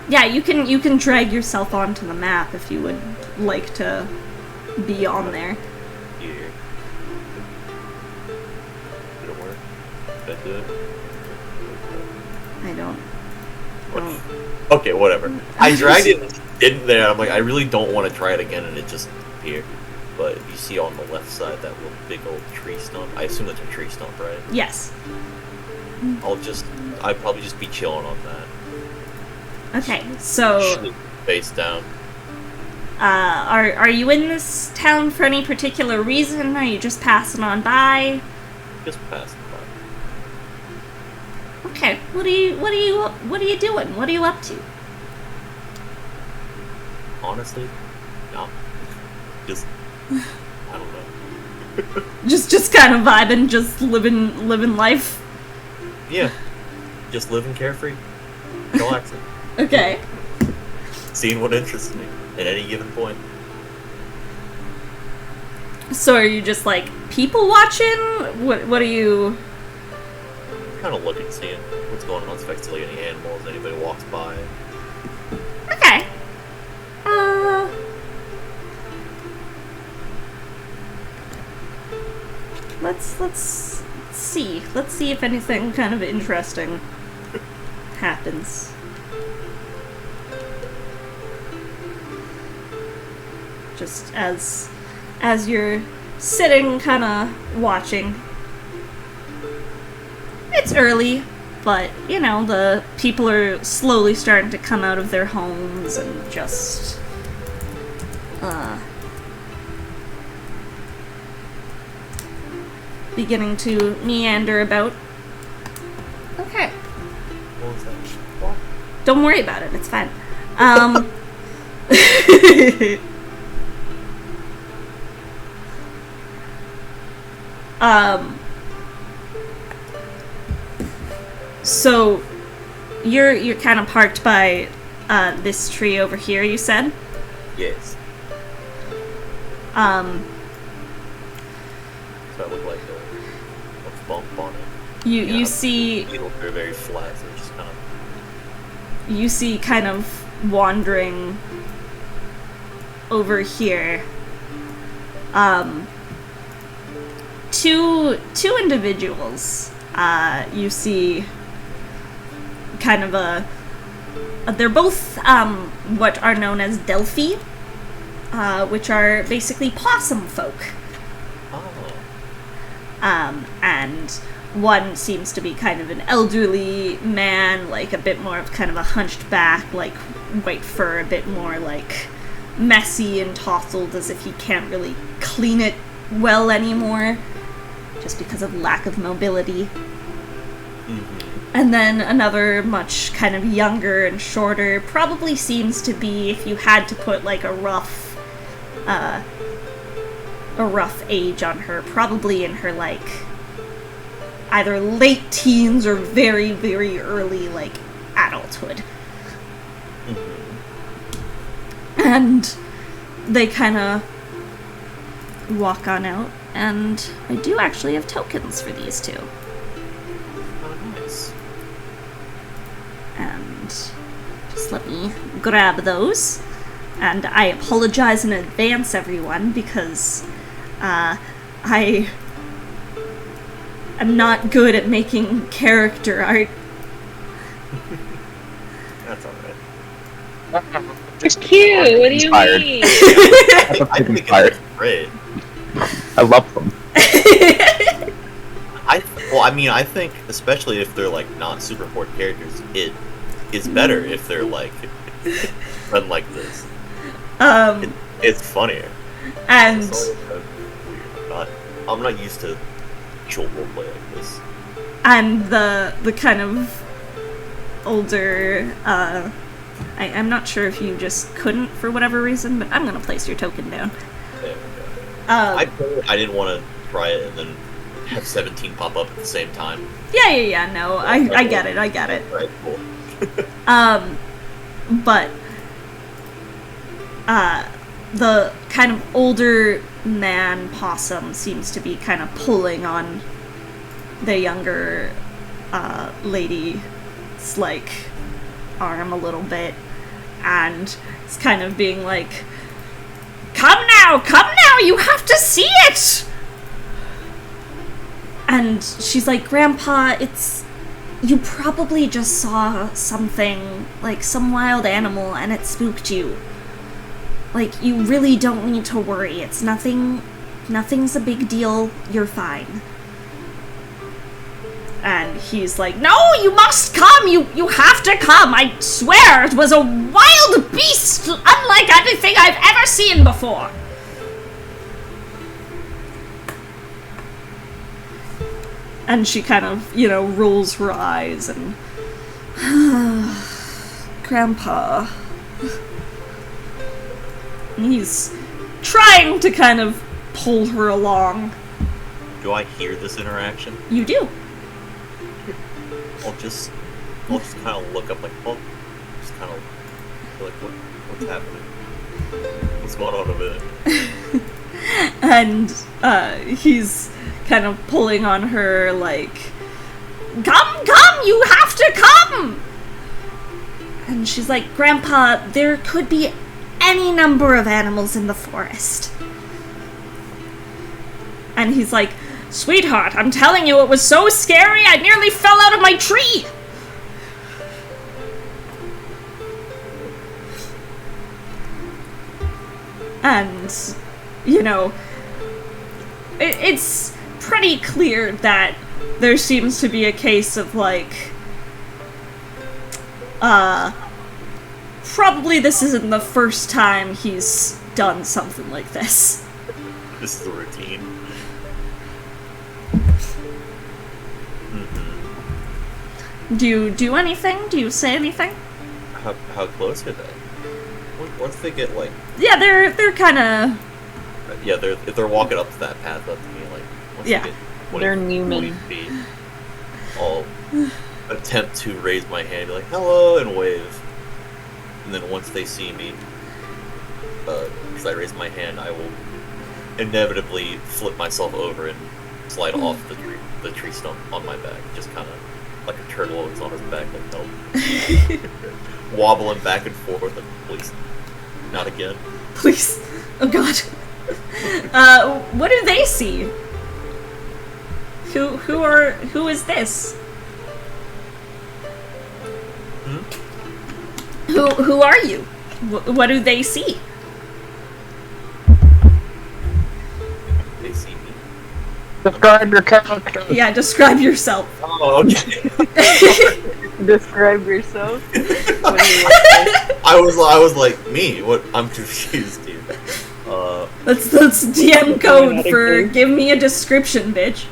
Yeah, you can drag yourself onto the map if you would like to be on there. Here. Did it work? Did I do it? I don't. Okay, whatever. I dragged it, didn't there. I'm like, I really don't want to try it again, and it just appeared. But you see on the left side that little big old tree stump. I assume that's a tree stump, right? Yes. I'd probably just be chilling on that. Okay, so Face down. are you in this town for any particular reason? Are you just passing on by? Just passing by. Okay, what are you doing? What are you up to? Honestly, no. Just, I don't know. Just kind of vibing, just living life. Yeah. Just living carefree. Relaxing. Okay. Seeing what interests me at any given point. So are you just like people watching? What are you? Kind of looking, seeing what's going on, especially any animals, anybody walks by. Okay. Let's see. Let's see if anything kind of interesting happens. Just as you're sitting kind of watching. It's early, but you know, the people are slowly starting to come out of their homes and just beginning to meander about. Okay. What was that? What? Don't worry about it, it's fine. So you're kind of parked by this tree over here, you said? Yes. So that looked like a bump on it. You see Needles are very flat, so it's just kind of. you see kind of wandering over here two individuals. You see kind of they're both what are known as Delphi, which are basically possum folk. Oh. And one seems to be kind of an elderly man, like a bit more of kind of a hunched back, like white fur, a bit more like messy and tousled, as if he can't really clean it well anymore, just because of lack of mobility. Mm-hmm. And then another much kind of younger and shorter, probably seems to be, if you had to put like a rough age on her, probably in her like either late teens or very, very early like adulthood. Mm-hmm. And they kind of walk on out, and I do actually have tokens for these two. Oh, nice. And just let me grab those. And I apologize in advance, everyone, because I am not good at making character art. That's alright. It's cute. What do you Inspired. mean? I think it's great. I love them. I think especially if they're like not super important characters, it is better if they're like run like this. It's funnier. And It's weird. I'm not used to actual roleplay like this. and the kind of older I'm not sure if you just couldn't for whatever reason, but I'm gonna place your token down. There we go. Uh, I didn't want to try it and then have 17 pop up at the same time. yeah, no, I get it. Right, cool. But the kind of older man possum seems to be kind of pulling on the younger lady's like arm a little bit, and it's kind of being like, come now, now! You have to see it! And she's like, Grandpa, you probably just saw something, like some wild animal, and it spooked you. Like, you really don't need to worry. It's nothing's a big deal. You're fine. And he's like, no, you must come! You have to come! I swear it was a wild beast unlike anything I've ever seen before! And she kind of, rolls her eyes and... Grandpa... He's trying to kind of pull her along. Do I hear this interaction? You do. I'll just kind of look up like, oh, just kind of like, what's happening? What's going on over there? And he's kind of pulling on her like, come, you have to come! And she's like, Grandpa, there could be any number of animals in the forest. And he's like, sweetheart, I'm telling you, it was so scary, I nearly fell out of my tree! And, it's pretty clear that there seems to be a case of, like, probably this isn't the first time he's done something like this. This is a routine. Do you do anything? Do you say anything? How close are they? Once they get like... Yeah, they're kind of... Yeah, if they're walking up that path up to me, like... Once Yeah. they get 20, They're 20 Newman. feet, I'll attempt to raise my hand, be like, hello, and wave. And then once they see me, because I raise my hand, I will inevitably flip myself over and slide off the tree stump on my back, just kind of like a turtle that's on his back, like, nope. Wobbling back and forth, like, please, not again. Please. Oh god. What do they see? Who is this? Who are you? What do they see? They see me. Describe your character. Yeah, describe yourself. Oh, okay. Describe yourself. What do you I was like, me? What? I'm confused, dude. That's DM code for give me a description, bitch.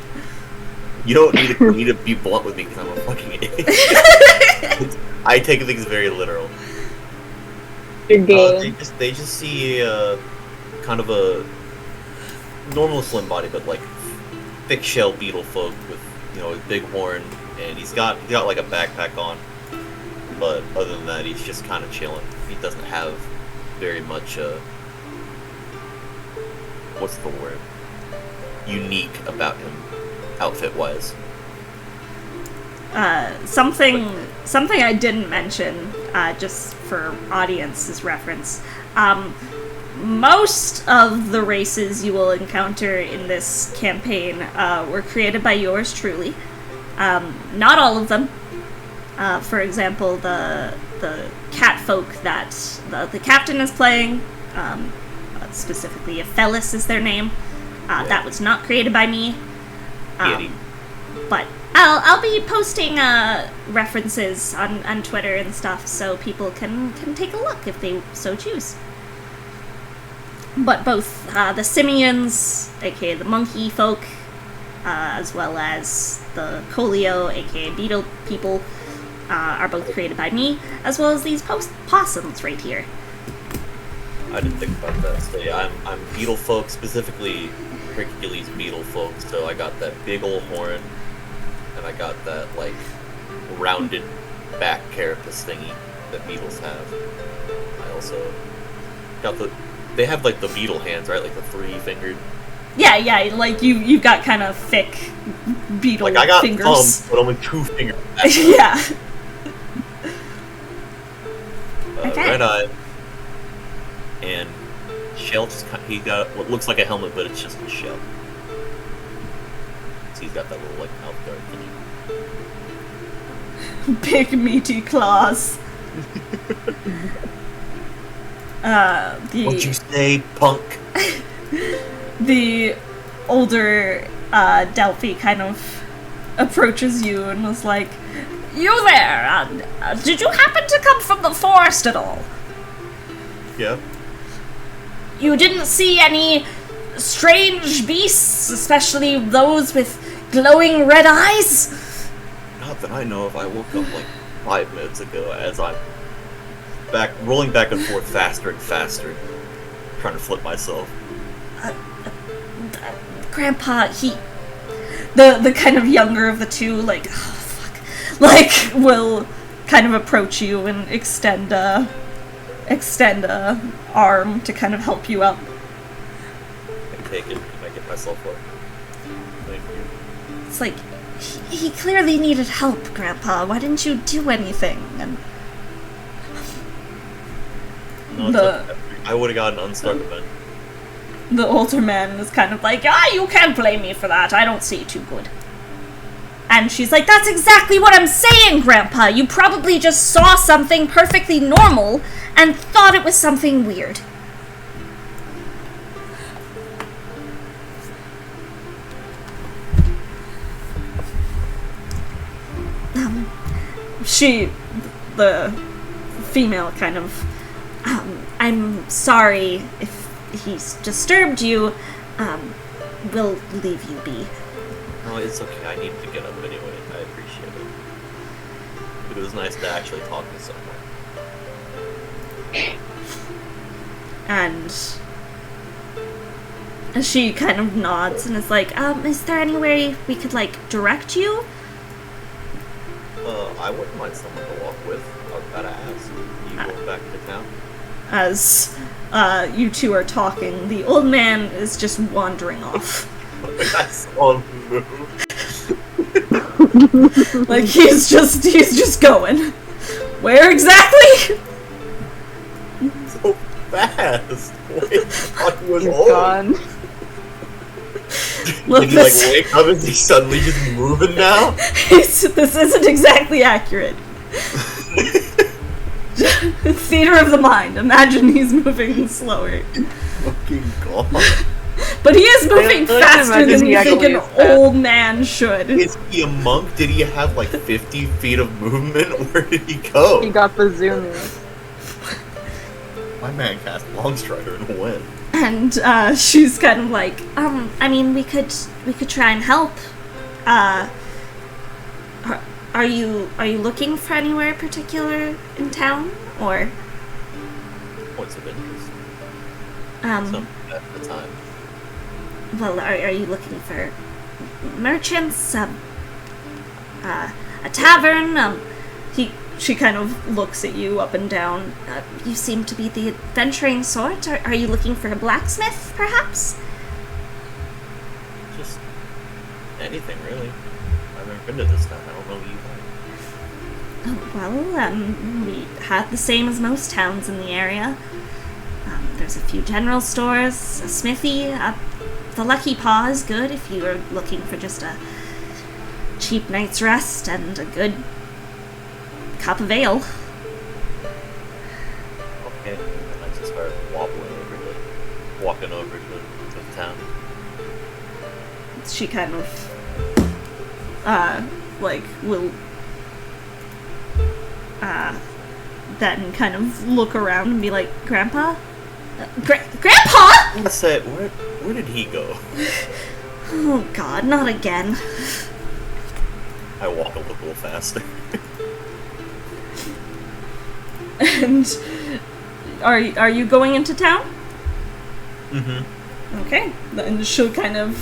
You don't need to be blunt with me because I'm a fucking idiot. I take things very literal. You're gay. They just see kind of a normal slim body, but like thick shell beetle folk with a big horn, and he's got like a backpack on. But other than that, he's just kind of chilling. He doesn't have very much what's the word? Unique about him, outfit-wise. Something I didn't mention, just for audience's reference. Most of the races you will encounter in this campaign were created by yours truly. Not all of them. For example, the cat folk that the captain is playing, specifically Aphelis is their name. That was not created by me. But I'll be posting references on Twitter and stuff, so people can take a look if they so choose. But both the simians, aka the monkey folk, as well as the Colio, aka beetle people, are both created by me, as well as these possums right here. I didn't think about that. So yeah, I'm beetle folk, specifically Hercules beetle folk. So I got that big old horn, and I got that like rounded back carapace thingy that beetles have. I also got they have like the beetle hands, right? Like the 3-fingered. Yeah, like you've got kind of thick beetle like I got fingers. thumbs, but only 2 fingers. Yeah. Red eye and shell just he got what looks like a helmet, but it's just a shell. So he's got that little like mouth guard thingy. Big meaty claws. What'd you say, punk? The older Delphi kind of approaches you and was like, "You there? Did you happen to come from the forest at all? Yeah. You didn't see any strange beasts, especially those with glowing red eyes?" Not that I know of. I woke up like 5 minutes ago as I'm rolling back and forth faster and faster, trying to flip myself. Grandpa, the kind of younger of the two, like, oh, fuck, like, will kind of approach you and extend a arm to kind of help you up. I take it. Can I get myself up? Thank you. It's like, he clearly needed help, Grandpa. Why didn't you do anything? And No, it's okay. I would have gotten an unstuck event. the older man is kind of like, you can't blame me for that. I don't see too good. And she's like, that's exactly what I'm saying, Grandpa. You probably just saw something perfectly normal and thought it was something weird. The female kind of, I'm sorry if he's disturbed you, we'll leave you be. No, it's okay. I needed to get up anyway. I appreciate it. But it was nice to actually talk to someone. And she kind of nods and is like, is there any way we could, like, direct you? I wouldn't mind someone to walk with. I was about to ask. You going back to town? As you two are talking, the old man is just wandering off. I saw him move. Like, he's just going. Where exactly? So fast. Wait, I thought he was You're old. gone. Look, Did he like wake up and he's suddenly just moving now? this isn't exactly accurate. Theater of the mind. Imagine he's moving slower. Fucking god. But he is moving I faster imagine than he you think actually an is fast. old man should. Is he a monk? Did he have like 50 feet of movement? Where did he go? He got the zoomy. My man cast Longstrider and win. And she's kind of like, I mean, we could try and help. Are you looking for anywhere particular in town, or Points of interest. um? At the time. Well, are you looking for merchants? A tavern? She kind of looks at you up and down. You seem to be the adventuring sort. Are you looking for a blacksmith, perhaps? Just anything really. I've never been to this town. I don't know you. Oh, well, we have the same as most towns in the area. There's a few general stores, a smithy. The Lucky Paw is good if you are looking for just a cheap night's rest and a good cup of ale. Okay. And I just start walking over to the town. She kind of, will, then kind of look around and be like, Grandpa? Grandpa?! I'm gonna say, where did he go? Oh god, not again. I walk a little faster. And are you going into town? Mm-hmm. Okay. Then she'll kind of,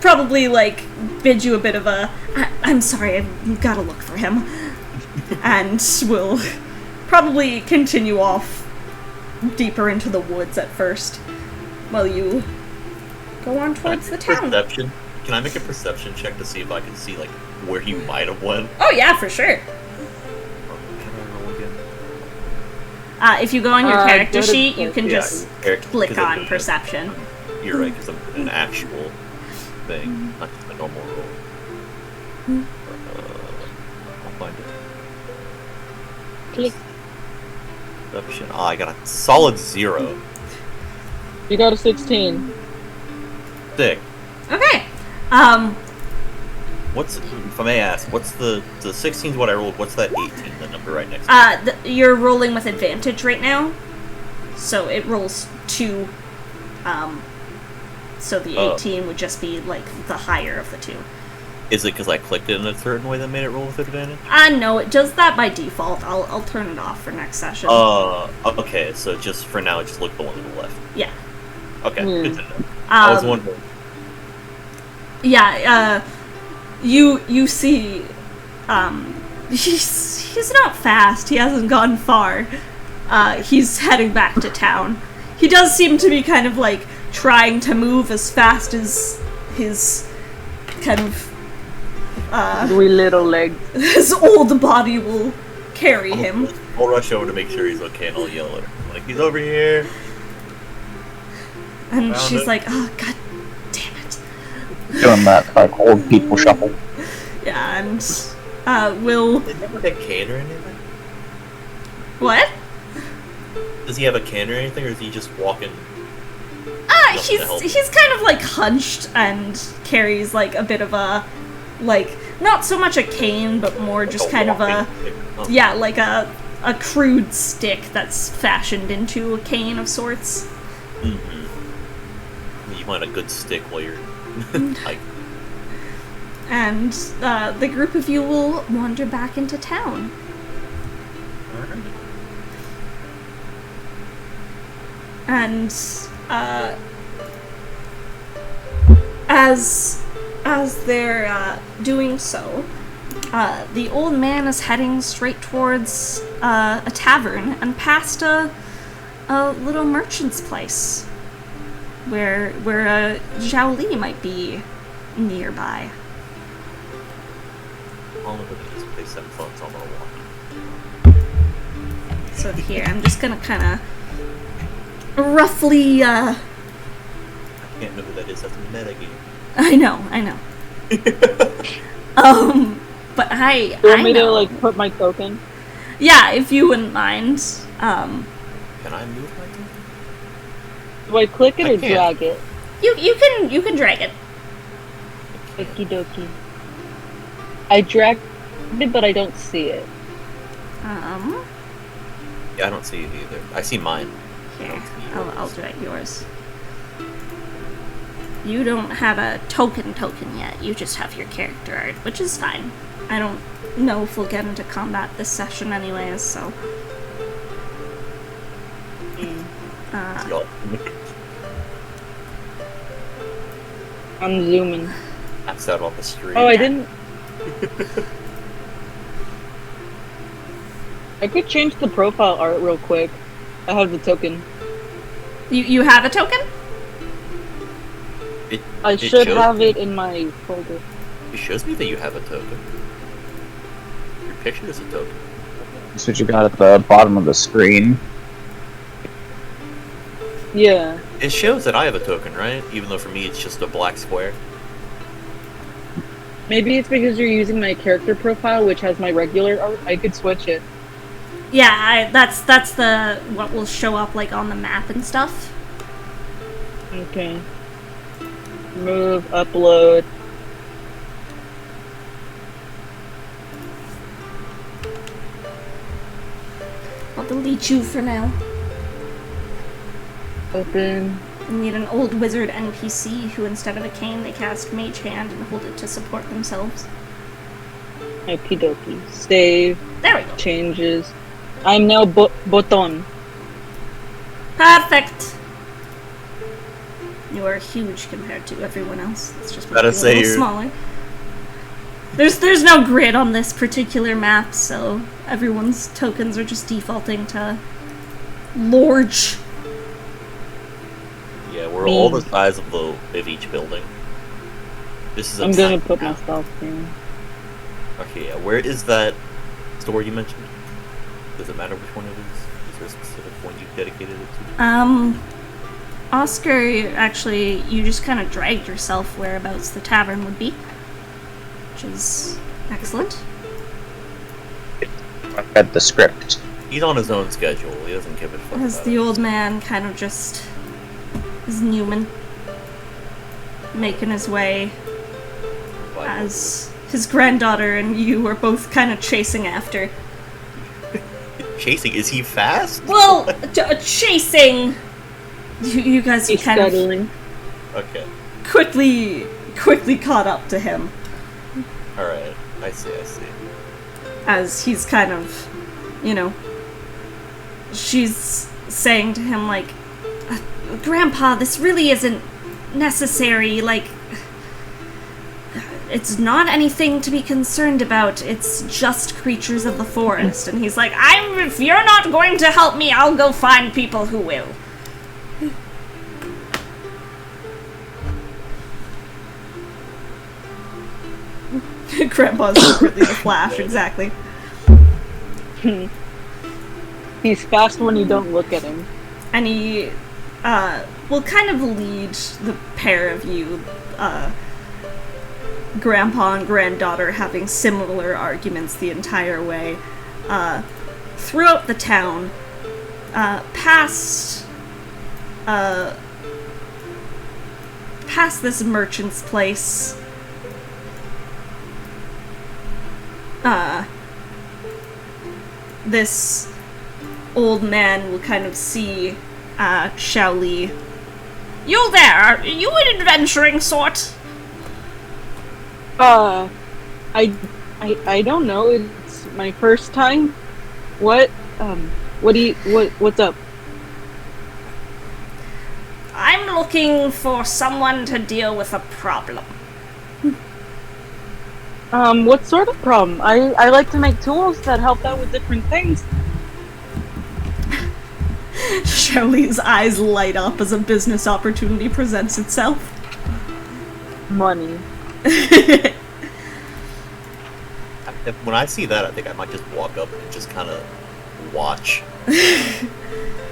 probably, like, bid you a bit of a, I'm sorry, I've gotta look for him. And will probably continue off deeper into the woods at first, while you go on towards the town. Perception. Can I make a perception check to see if I can see like where he might have went? Oh yeah, for sure. I don't know what If you go on your character go to sheet, you can Yeah, just character- click 'cause I'm on doing perception. You're right, because I'm doing an actual thing, not just a normal roll. I'll find it. Click. Perception. Oh, I got a solid 0. You got a 16. Sick. Okay. What's, if I may ask, what's the 16 is what I rolled, what's that 18, the number right next to it? You're rolling with advantage right now, so it rolls 2. So the 18 would just be like the higher of the 2. Is it because I clicked it in a certain way that made it roll with advantage? No, it does that by default. I'll turn it off for next session. Okay, so just for now, just look at the one to the left. Yeah. Okay, good to know. I was wondering. Yeah, you see, he's not fast. He hasn't gone far. He's heading back to town. He does seem to be kind of like trying to move as fast as his kind of Wee little legs. his old body will carry him. I'll rush over to make sure he's okay, and I'll yell at him. I'm like, he's over here. And Found she's it. like, oh, god damn it. Doing that like old people shuffle. Yeah, and will... Does he have like a cane or anything? What? Does he have a cane or anything, or is he just walking? He's kind of like hunched and carries like a bit of a, like, not so much a cane, but more just kind of a, yeah, like a crude stick that's fashioned into a cane of sorts. Mm-hmm. You want a good stick while you're like. And the group of you will wander back into town. And as they're doing so, the old man is heading straight towards a tavern and past a little merchant's place where a Zhao Li might be nearby. I'll look at this place that fun, so I'm gonna walk. So here, I'm just gonna kind of roughly, I can't know who that is. That's a metagame. I know. But I You want me to know. like put my token? Yeah, if you wouldn't mind. Can I move my thing? Do I click it I or can't. drag it? You can drag it. Okie dokie. I dragged it, but I don't see it. Um, Yeah, I don't see it either. I see mine. here, I'll drag yours. You don't have a token yet. You just have your character art, which is fine. I don't know if we'll get into combat this session anyways, so. Y'all. I'm zooming. Passed out on the street. Oh, I didn't. I could change the profile art real quick. I have the token. You have a token? I It should shows have me. it in my folder. It shows me that you have a token. Your picture is a token. That's what you got at the bottom of the screen. Yeah. It shows that I have a token, right? Even though for me it's just a black square. Maybe it's because you're using my character profile, which has my regular art. I could switch it. Yeah, that's the what will show up like on the map and stuff. Okay. Move, upload. I'll delete you for now. Open. You need an old wizard NPC who, instead of a cane, they cast Mage Hand and hold it to support themselves. Okie dokie. Save. There we go. Changes. I'm now Boton. Perfect. You are huge compared to everyone else. It's just Gotta maybe a say little you're- smaller. There's no grid on this particular map, so everyone's tokens are just defaulting to large. Yeah, we're all the size of each building. This is a I'm gonna tiny put map. myself in. Okay, yeah. Where is that store you mentioned? Does it matter which one it is? Is there a specific one you dedicated it to? Oscar, actually, you just kind of dragged yourself whereabouts the tavern would be, which is excellent. I read the script. He's on his own schedule. He doesn't give a fuck As about the it. old man kind of just is Newman, making his way Like, as his granddaughter and you are both kind of chasing after. chasing? Is he fast? Well, chasing! You guys He's kind of scuttling. Okay. quickly caught up to him Alright. I see. as he's kind of, she's saying to him, like, Grandpa, this really isn't necessary, like, it's not anything to be concerned about, it's just creatures of the forest. And he's like, if you're not going to help me, I'll go find people who will. Grandpa's secretly the Flash, exactly. He's fast when you don't look at him. And he will kind of lead the pair of you, grandpa and granddaughter, having similar arguments the entire way, throughout the town, past this merchant's place. This old man will kind of see Xiao Li. You there? Are you an adventuring sort? I don't know. It's my first time. What's up? I'm looking for someone to deal with a problem. What sort of problem? I like to make tools that help out with different things. Xiao Li's eyes light up as a business opportunity presents itself. Money. When I see that, I think I might just walk up and just kind of watch.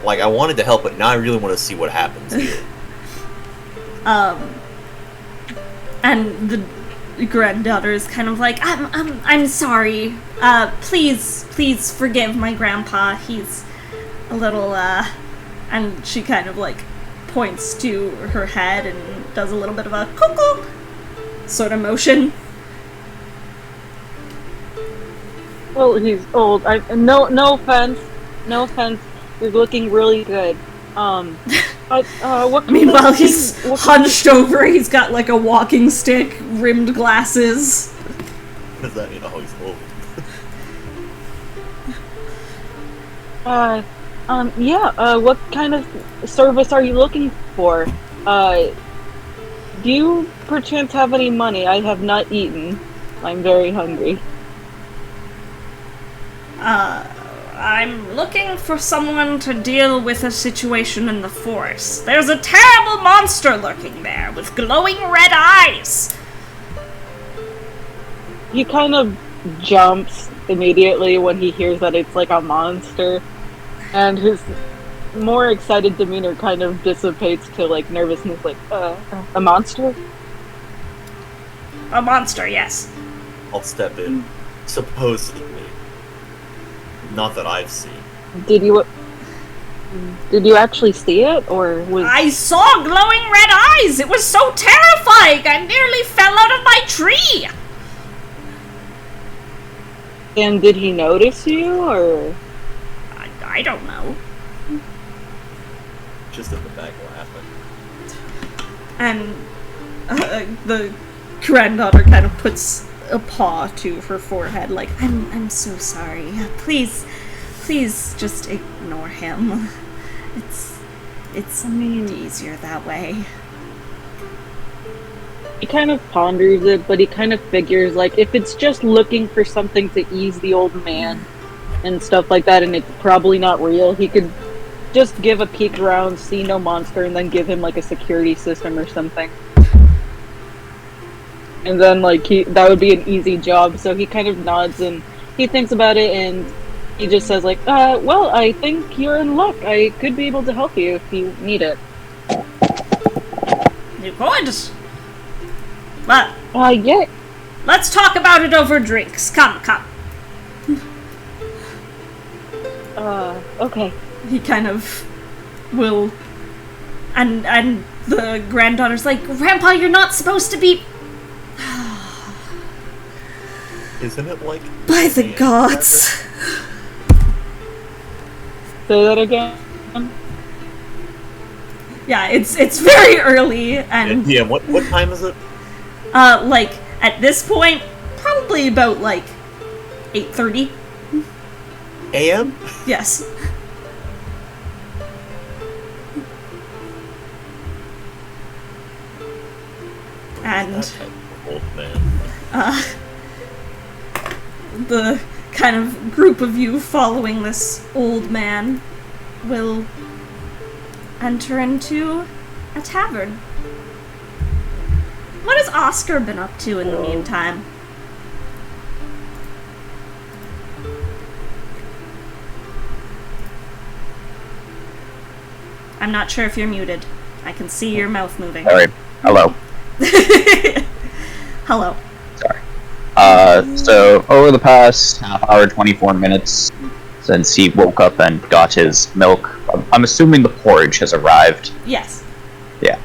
Like, I wanted to help, but now I really want to see what happens here. And the granddaughter is kind of like, I'm sorry. Please forgive my grandpa. He's a little, and she kind of, like, points to her head and does a little bit of a cuckoo sort of motion. Well, he's old. No offense. He's looking really good. What kind Meanwhile, of he's thing- what kind hunched over, he's got, like, a walking stick, rimmed glasses. Does that mean, oh, he's old? What kind of service are you looking for? Do you perchance have any money? I have not eaten. I'm very hungry. I'm looking for someone to deal with a situation in the forest. There's a terrible monster lurking there with glowing red eyes. He kind of jumps immediately when he hears that it's like a monster, and his more excited demeanor kind of dissipates to like nervousness, like, a monster? A monster, yes. I'll step in. Supposedly. Not that I've seen. Did you actually see it, or was... I saw glowing red eyes! It was so terrifying! I nearly fell out of my tree! And did he notice you, or... I don't know. Just in the back laughing. And the granddaughter kind of puts a paw to her forehead, like, I'm so sorry. Please just ignore him. It's easier that way. He kind of ponders it, but he kind of figures, like, if it's just looking for something to ease the old man and stuff like that, and it's probably not real, he could just give a peek around, see no monster, and then give him, like, a security system or something. And then, like, that would be an easy job, so he kind of nods and he thinks about it, and he just says like, well, I think you're in luck. I could be able to help you if you need it. You could. But Yeah. let's talk about it over drinks. Come. Okay. He kind of will, and the granddaughter's like, Grandpa, you're not supposed to be. Isn't it like By the gods. Say that again. Yeah, it's very early, and Yeah, what time is it? like at this point, probably about like 8:30. AM? Yes. And That type of old man. the kind of group of you following this old man will enter into a tavern. What has Oscar been up to in the meantime? I'm not sure if you're muted. I can see your mouth moving. Sorry. Hello. Hello. Sorry. So over the past half hour, 24 minutes since he woke up and got his milk, I'm assuming the porridge has arrived. Yes. Yeah.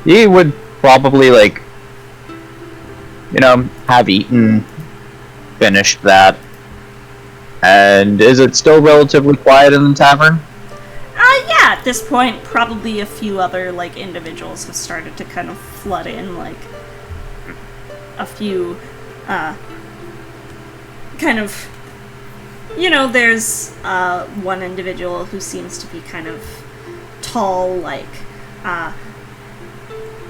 He would probably, like, have eaten, finished that. And is it still relatively quiet in the tavern? Yeah, at this point, probably a few other, like, individuals have started to kind of flood in, like, a few, kind of, there's, one individual who seems to be kind of tall, like,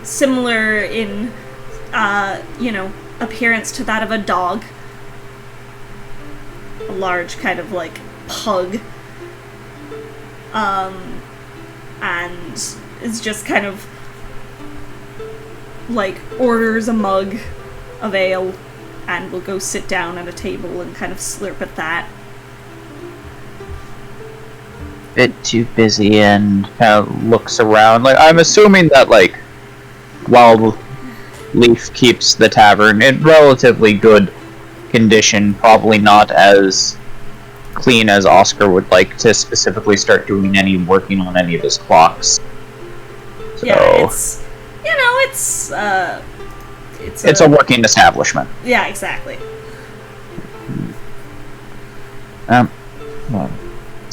similar in, appearance to that of a dog. A large kind of, like, pug. And is just kind of, like, orders a mug of ale and will go sit down at a table and kind of slurp at that. Bit too busy and kind of looks around. Like, I'm assuming that, like, while Leaf keeps the tavern in relatively good condition, probably not as clean as Oscar would like to specifically start doing any working on any of his clocks. So, Yeah, it's a working establishment. Yeah, exactly.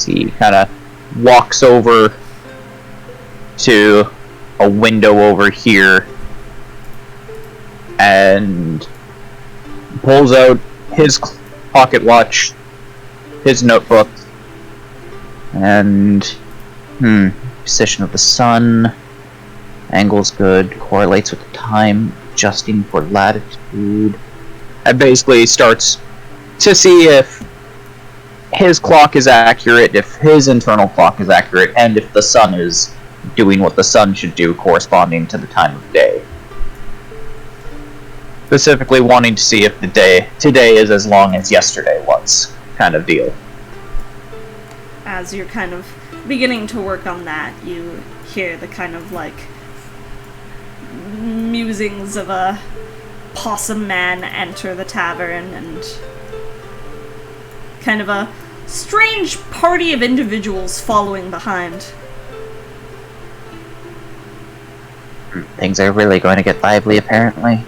He kind of walks over to a window over here and pulls out his pocket watch, his notebook, and position of the sun, angle's good, correlates with the time, adjusting for latitude, and basically starts to see if his clock is accurate, if his internal clock is accurate, and if the sun is doing what the sun should do corresponding to the time of day. Specifically wanting to see if today is as long as yesterday was, kind of deal. As you're kind of beginning to work on that, you hear the kind of, like, musings of a possum man enter the tavern, and kind of a strange party of individuals following behind. Things are really going to get lively, apparently.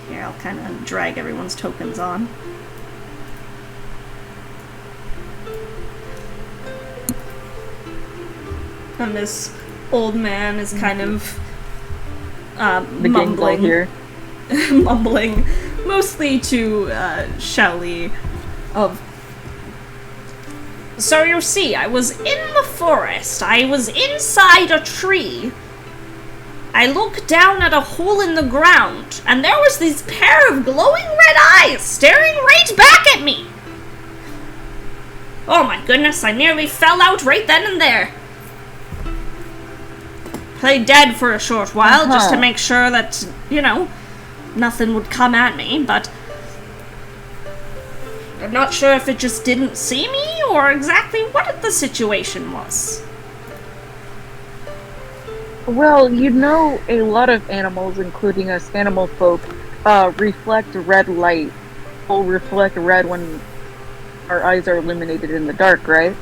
Here, I'll kind of drag everyone's tokens on. And this old man is kind of The gang's all here. mumbling, mostly to Shaoli of... So you see, I was in the forest. I was inside a tree. I looked down at a hole in the ground, and there was this pair of glowing red eyes staring right back at me. Oh my goodness, I nearly fell out right then and there. Played dead for a short while, just to make sure that, nothing would come at me, but I'm not sure if it just didn't see me or exactly what the situation was. Well, you know, a lot of animals, including us animal folk, reflect red light. Will reflect red when our eyes are illuminated in the dark, right?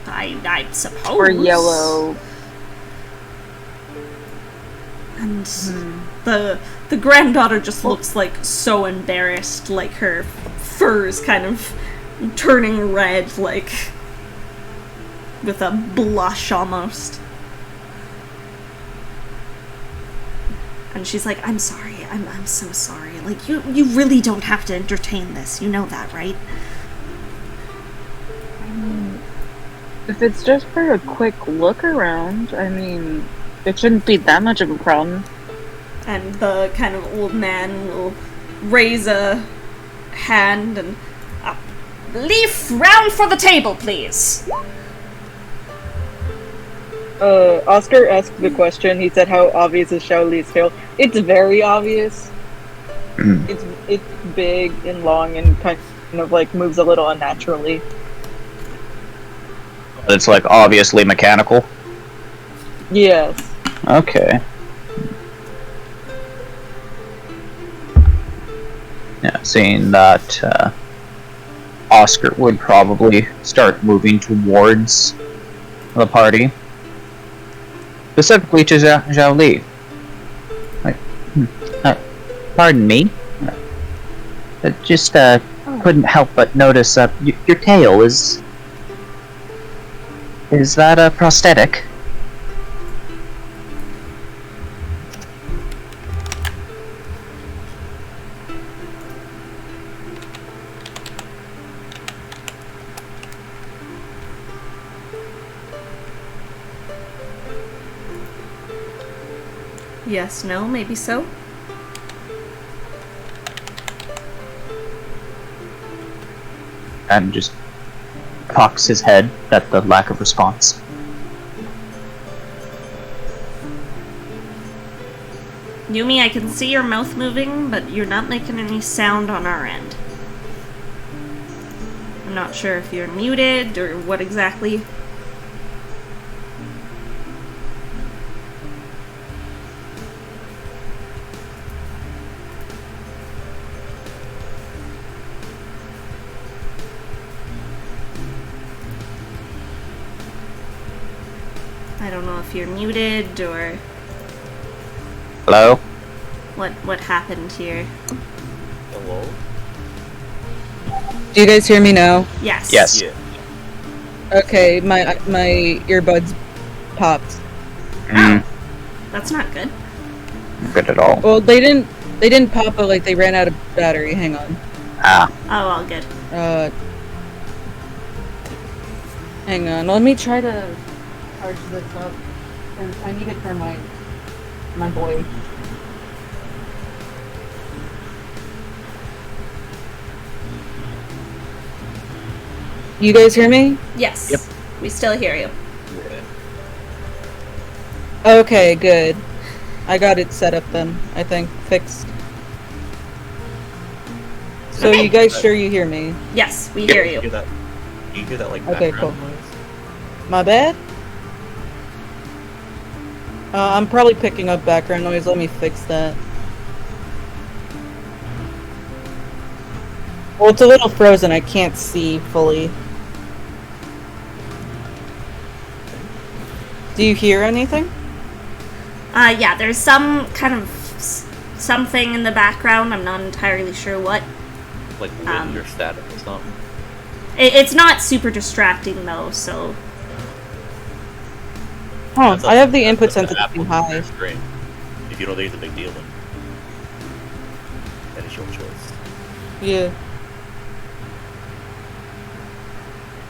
I suppose. Or yellow. And the granddaughter just looks like so embarrassed, like her fur's kind of turning red, like with a blush almost. And she's like, I'm sorry, I'm so sorry. Like, you really don't have to entertain this, you know that, right? If it's just for a quick look around, I mean, it shouldn't be that much of a problem. And the kind of old man will raise a hand and... Leaf, round for the table, please! Oscar asked the question, he said, how obvious is Shaoli's tail? It's very obvious. It's big and long and kind of like moves a little unnaturally. It's like obviously mechanical. Yes. Okay. Yeah, seeing that Oscar would probably start moving towards the party. Specifically to Zhao Li. Like, pardon me? Just couldn't help but notice your tail is... Is that a prosthetic? Yes, no, maybe so. And just cocks his head at the lack of response. Yumi, I can see your mouth moving, but you're not making any sound on our end. I'm not sure if you're muted or what exactly. I don't know if you're muted or Hello? what happened here. Hello? Do you guys hear me now? Yes. Yes. Yeah. Okay, my earbuds popped. That's not good. Good at all. Well, they didn't pop, but like they ran out of battery. Hang on. Ah. Oh, all good. Hang on. Let me try to charge this up. And I need it for my boy. You guys hear me? Yes. Yep. We still hear you. Okay, good. I got it set up then, I think. Fixed. So Okay. you guys sure you hear me? Yes, we hear you. Do you hear that like Okay, background cool. noise? My bad? I'm probably picking up background noise. Let me fix that. Well, it's a little frozen. I can't see fully. Do you hear anything? Yeah, there's some kind of something in the background. I'm not entirely sure what. Like wind or static or something? It's not super distracting though, so... Huh, That's I have the that's input the sensitivity Apple high. screen. If you don't think it's a big deal, then it's your choice. Yeah.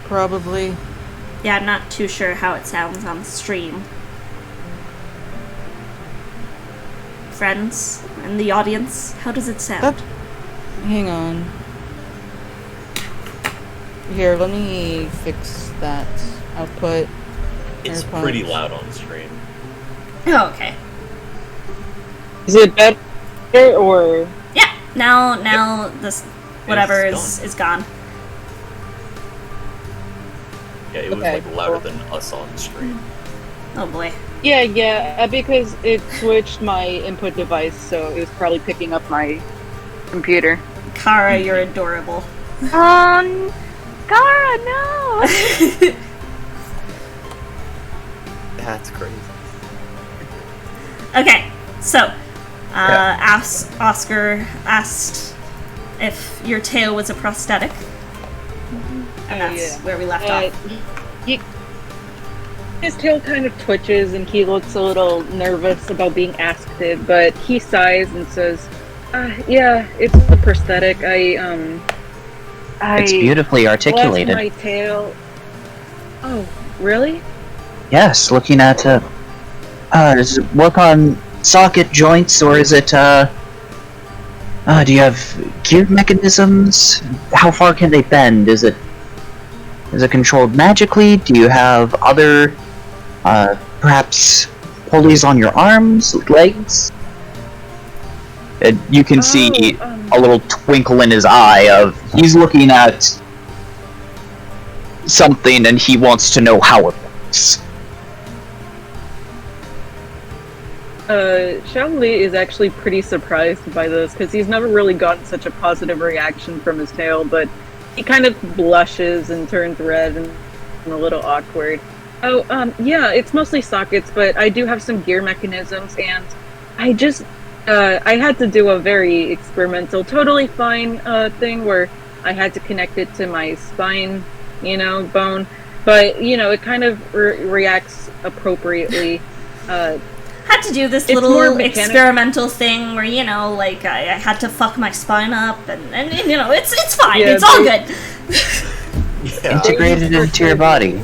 Probably. Yeah, I'm not too sure how it sounds on stream. Friends and the audience, how does it sound? Hang on. Here, let me fix that output. It's AirPods. pretty loud on stream. Oh, okay. Is it better or... Yeah, Now this whatever It's is gone. Yeah, it was Okay, like louder cool. than us on stream. Oh boy. Yeah, because it switched my input device, so it was probably picking up my computer. Kara, you're adorable. Cara, no! That's crazy. Okay, so Oscar asked if your tail was a prosthetic, and that's where we left off. His tail kind of twitches and he looks a little nervous about being asked it, but he sighs and says, yeah, it's a prosthetic. It's beautifully articulated. Lost my tail. Oh, really? Yes, looking at, does it work on socket joints, or is it, do you have gear mechanisms? How far can they bend? Is it controlled magically? Do you have other, perhaps pulleys on your arms, legs? You can see a little twinkle in his eye of, he's looking at something and he wants to know how it works. Xiaoli is actually pretty surprised by this, because he's never really gotten such a positive reaction from his tail, but he kind of blushes and turns red and a little awkward. Oh, yeah, it's mostly sockets, but I do have some gear mechanisms, and I just, I had to do a very experimental, totally fine, thing where I had to connect it to my spine, bone, but, it kind of reacts appropriately. Had to do this It's more little mechanic- experimental thing where, like, I had to fuck my spine up, and it's fine, Yeah, it's all good. Yeah, Integrated into your body.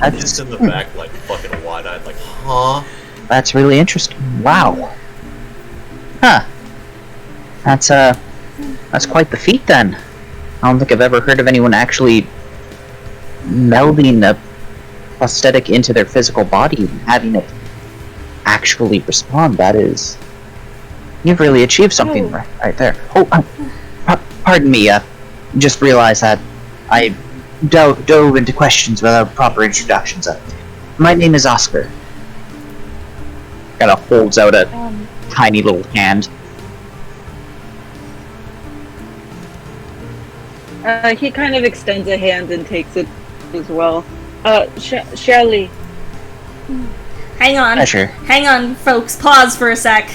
I'm just in the back, like, fucking wide-eyed, like, huh? That's really interesting. Wow. Huh. That's quite the feat then. I don't think I've ever heard of anyone actually melding a prosthetic into their physical body and having it actually respond. That is... You've really achieved something right there. Oh, pardon me, just realized that I dove into questions without proper introductions. My name is Oscar. Kinda holds out a tiny little hand. He kind of extends a hand and takes it as well. Xiaoli. Hang on. Pleasure. Hang on, folks. Pause for a sec.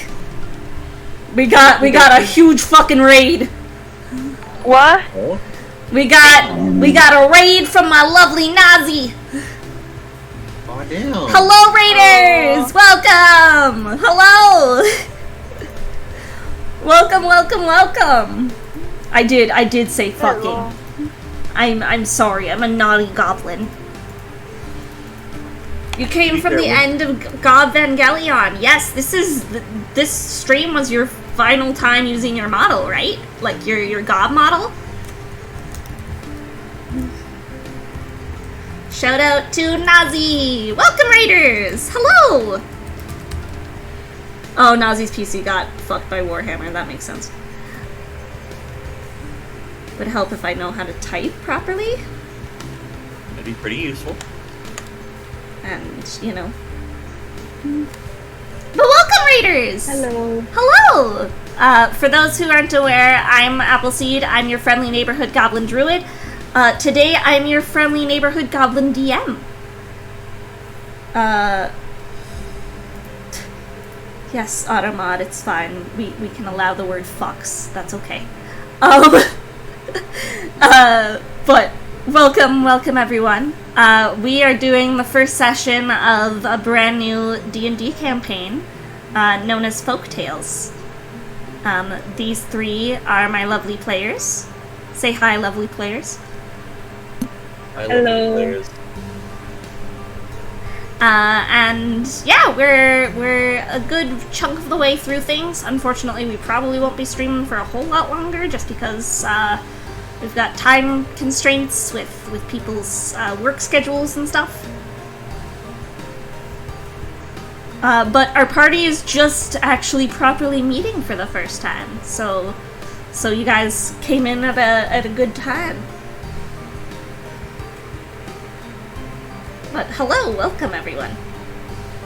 We got a huge fucking raid. What? Oh? We got a raid from my lovely Nazi. Oh, damn. Hello, raiders. Welcome. Hello. welcome. I did say fucking. I'm sorry. I'm a naughty goblin. You came from the end of God Evangelion. Yes, this stream was your final time using your model, right? Like your god model? Shout out to Nazi! Welcome, Raiders! Hello! Oh, Nazi's PC got fucked by Warhammer. That makes sense. Would help if I know how to type properly. That'd be pretty useful. And, But welcome, Raiders! Hello. Hello! For those who aren't aware, I'm Appleseed. I'm your friendly neighborhood goblin druid. Today, I'm your friendly neighborhood goblin DM. Yes, Automod, it's fine. We can allow the word fucks. That's okay. But welcome everyone. We are doing the first session of a brand new D&D campaign, known as Folk Tales. These three are my lovely players. Say hi, lovely players. Hello. Players. And yeah, we're a good chunk of the way through things. Unfortunately, we probably won't be streaming for a whole lot longer, just because we've got time constraints with people's work schedules and stuff. But our party is just actually properly meeting for the first time, so you guys came in at a good time. But hello, welcome everyone.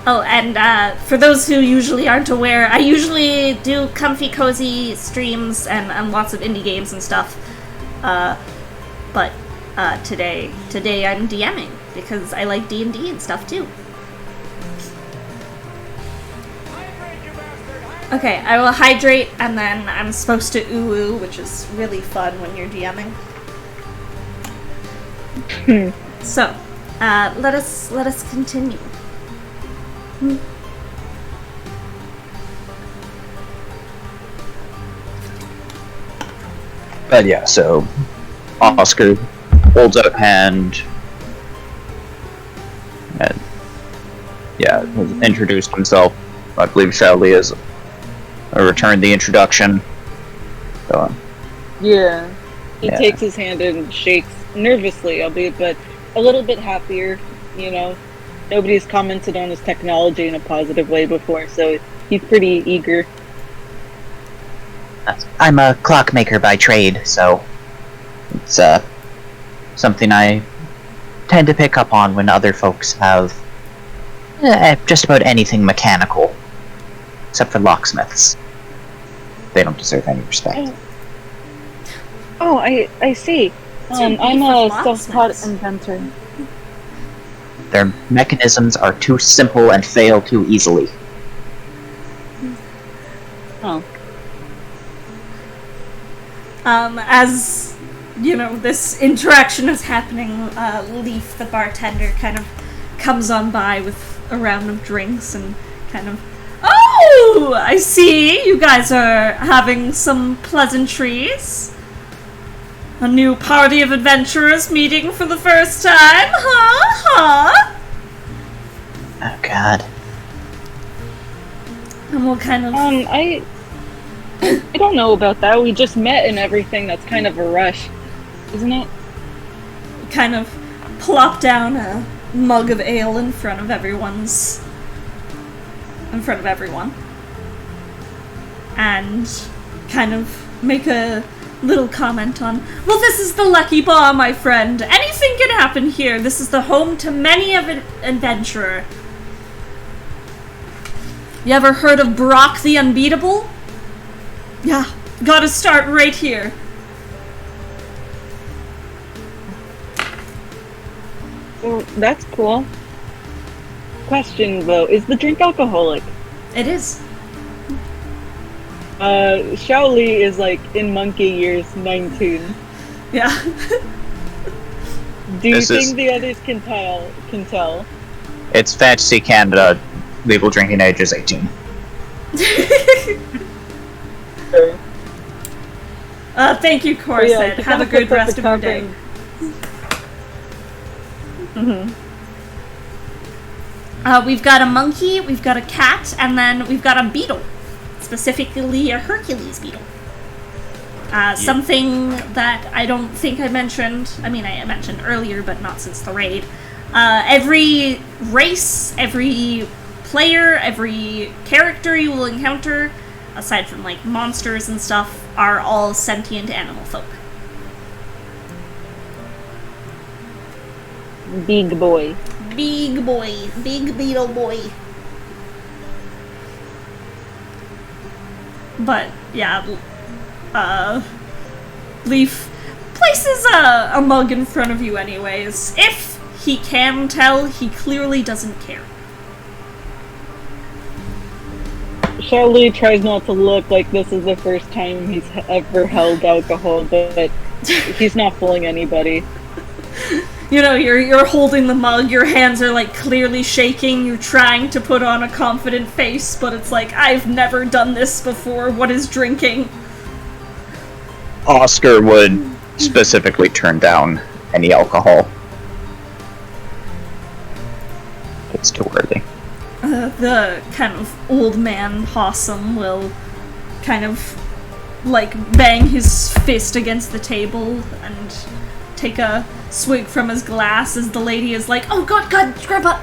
Oh, and for those who usually aren't aware, I usually do comfy, cozy streams and lots of indie games and stuff. But today I'm DMing because I like D&D and stuff too. Okay, I will hydrate and then I'm supposed to ooh, which is really fun when you're DMing. So, let us continue. But yeah, so Oscar holds up hand and has introduced himself. I believe Shelly has returned the introduction. So, Yeah. He Yeah. takes his hand and shakes nervously, albeit, but a little bit happier, you know. Nobody's commented on his technology in a positive way before, so he's pretty eager. I'm a clockmaker by trade, so it's something I tend to pick up on when other folks have just about anything mechanical, except for locksmiths. They don't deserve any respect. Oh, I see. I'm a self-taught inventor. Their mechanisms are too simple and fail too easily. Oh. As you know, this interaction is happening, Leaf, the bartender, kind of comes on by with a round of drinks and kind of, oh, I see you guys are having some pleasantries. A new party of adventurers meeting for the first time, huh? Oh god. And we'll kind of... I don't know about that. We just met and everything. That's kind of a rush, isn't it? kind of plop down a mug of ale in front of everyone. And kind of make a little comment on, well, this is the Lucky Bar, my friend. Anything can happen here. This is the home to many of an adventurer. You ever heard of Brock the Unbeatable? Yeah, gotta start right here. Well, that's cool. Question, though, is the drink alcoholic? It is. Shaoli is, like, in monkey years, 19. Yeah. Do you This think is- the others can tell? It's Fantasy Canada. Legal drinking age is 18. Thank you, Corset. to Have a kinda good put rest the of your day. We've got a monkey, we've got a cat, and then we've got a beetle. Specifically a Hercules beetle. Something that I don't think I mentioned. I mean, I mentioned earlier, but not since the raid. Every race, every player, every character you will encounter, aside from like monsters and stuff, are all sentient animal folk. Big boy. Big boy, big beetle boy. But yeah, Leaf places a mug in front of you anyways. If he can tell, he clearly doesn't care. Shaoli tries not to look like this is the first time he's ever held alcohol, but he's not fooling anybody. You know, you're holding the mug, your hands are like clearly shaking, you're trying to put on a confident face, but it's like, I've never done this before, what is drinking? Oscar would specifically turn down any alcohol. It's too early. The kind of old man possum will kind of like bang his fist against the table and take a swig from his glass as the lady is like, oh god, grab up.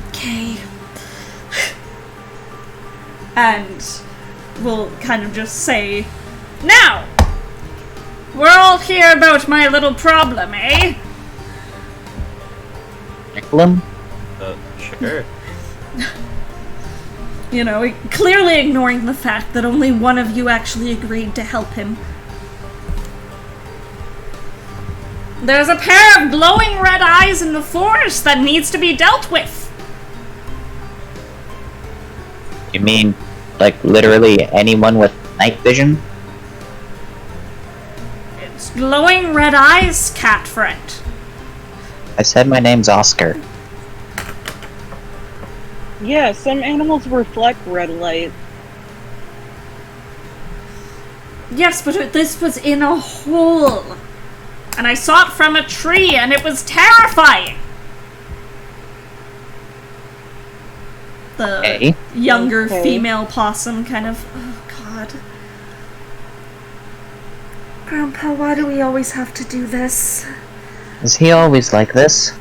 Okay. and will kind of just say, "Now, we're all here about my little problem, eh?" Problem? Sure. You know, clearly ignoring the fact that only one of you actually agreed to help him. There's a pair of glowing red eyes in the forest that needs to be dealt with. You mean, like, literally anyone with night vision? It's glowing red eyes, cat friend. I said my name's Oscar. Yeah, some animals reflect red light. Yes, but this was in a hole. And I saw it from a tree, and it was terrifying. The younger female possum kind of... Oh, God. Grandpa, why do we always have to do this? Is he always like this?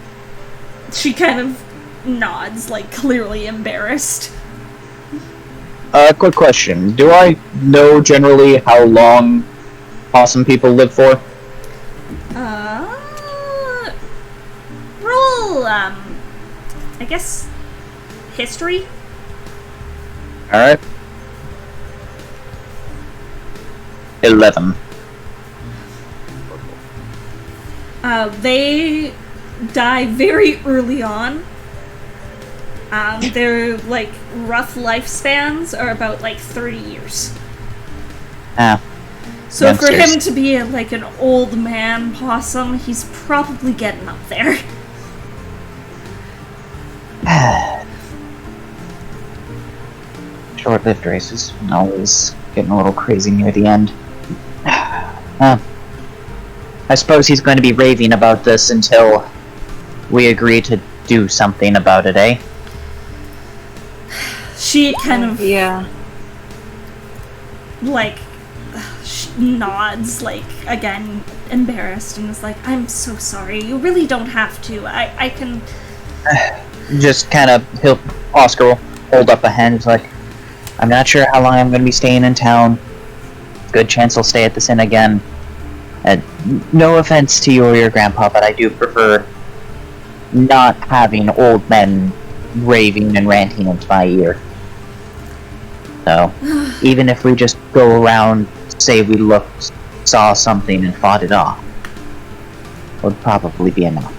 She kind of nods, like, clearly embarrassed. Quick question. Do I know generally how long possum people live for? Roll, I guess, history? Alright. 11. They die very early on. Their, like, rough lifespans are about, like, 30 years. Ah. So for youngsters. him to be, like, an old man possum, he's probably getting up there. Short-lived races. Always getting a little crazy near the end. I suppose he's going to be raving about this until we agree to do something about it, eh? She kind of, Yeah. like, nods, like, again, embarrassed, and is like, "I'm so sorry. You really don't have to. I can..." Just kind of, Oscar will hold up a hand. It's like, I'm not sure how long I'm going to be staying in town. Good chance I'll stay at this inn again. No offense to you or your grandpa, but I do prefer not having old men raving and ranting into my ear. So, even if we just go around, say we looked, saw something, and fought it off, would probably be enough.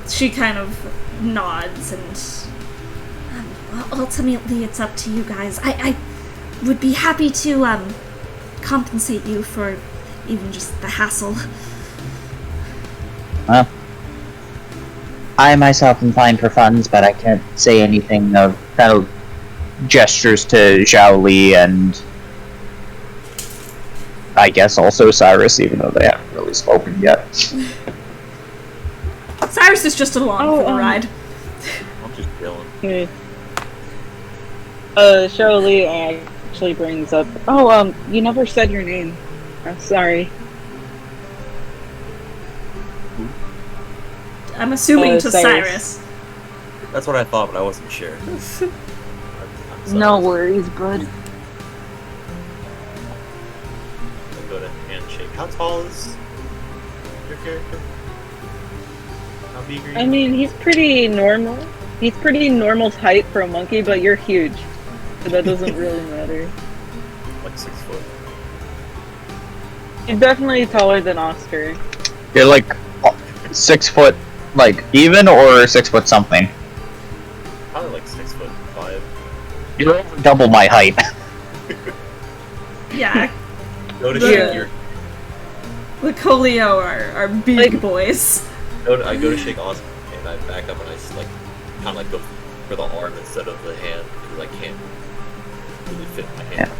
She kind of nods, and ultimately it's up to you guys. I would be happy to compensate you for even just the hassle. Well, I myself am fine for funds, but I can't say anything of kind of gestures to Zhao Li and I guess also Cyrus, even though they haven't really spoken yet. Cyrus is just along for the ride. I'm just chilling. Shirley actually brings up, you never said your name. I'm sorry. I'm assuming to Cyrus. Cyrus. That's what I thought, but I wasn't sure. I'm sorry. No worries, bud. I'll go to handshake. How tall is your character? How big are you? I mean, he's pretty normal. He's pretty normal height for a monkey, but you're huge. So that doesn't really matter. Like 6 foot. You're definitely taller than Oscar. You're like 6 foot, like even, or 6 foot something. Probably like 6'5". You're over double my height. Yeah, Go to Yeah. shake your. the Colio are big Like- boys. I go to shake Oscar, and I back up, and I just like kind of like go for the arm instead of the hand because I can't really fit my hand.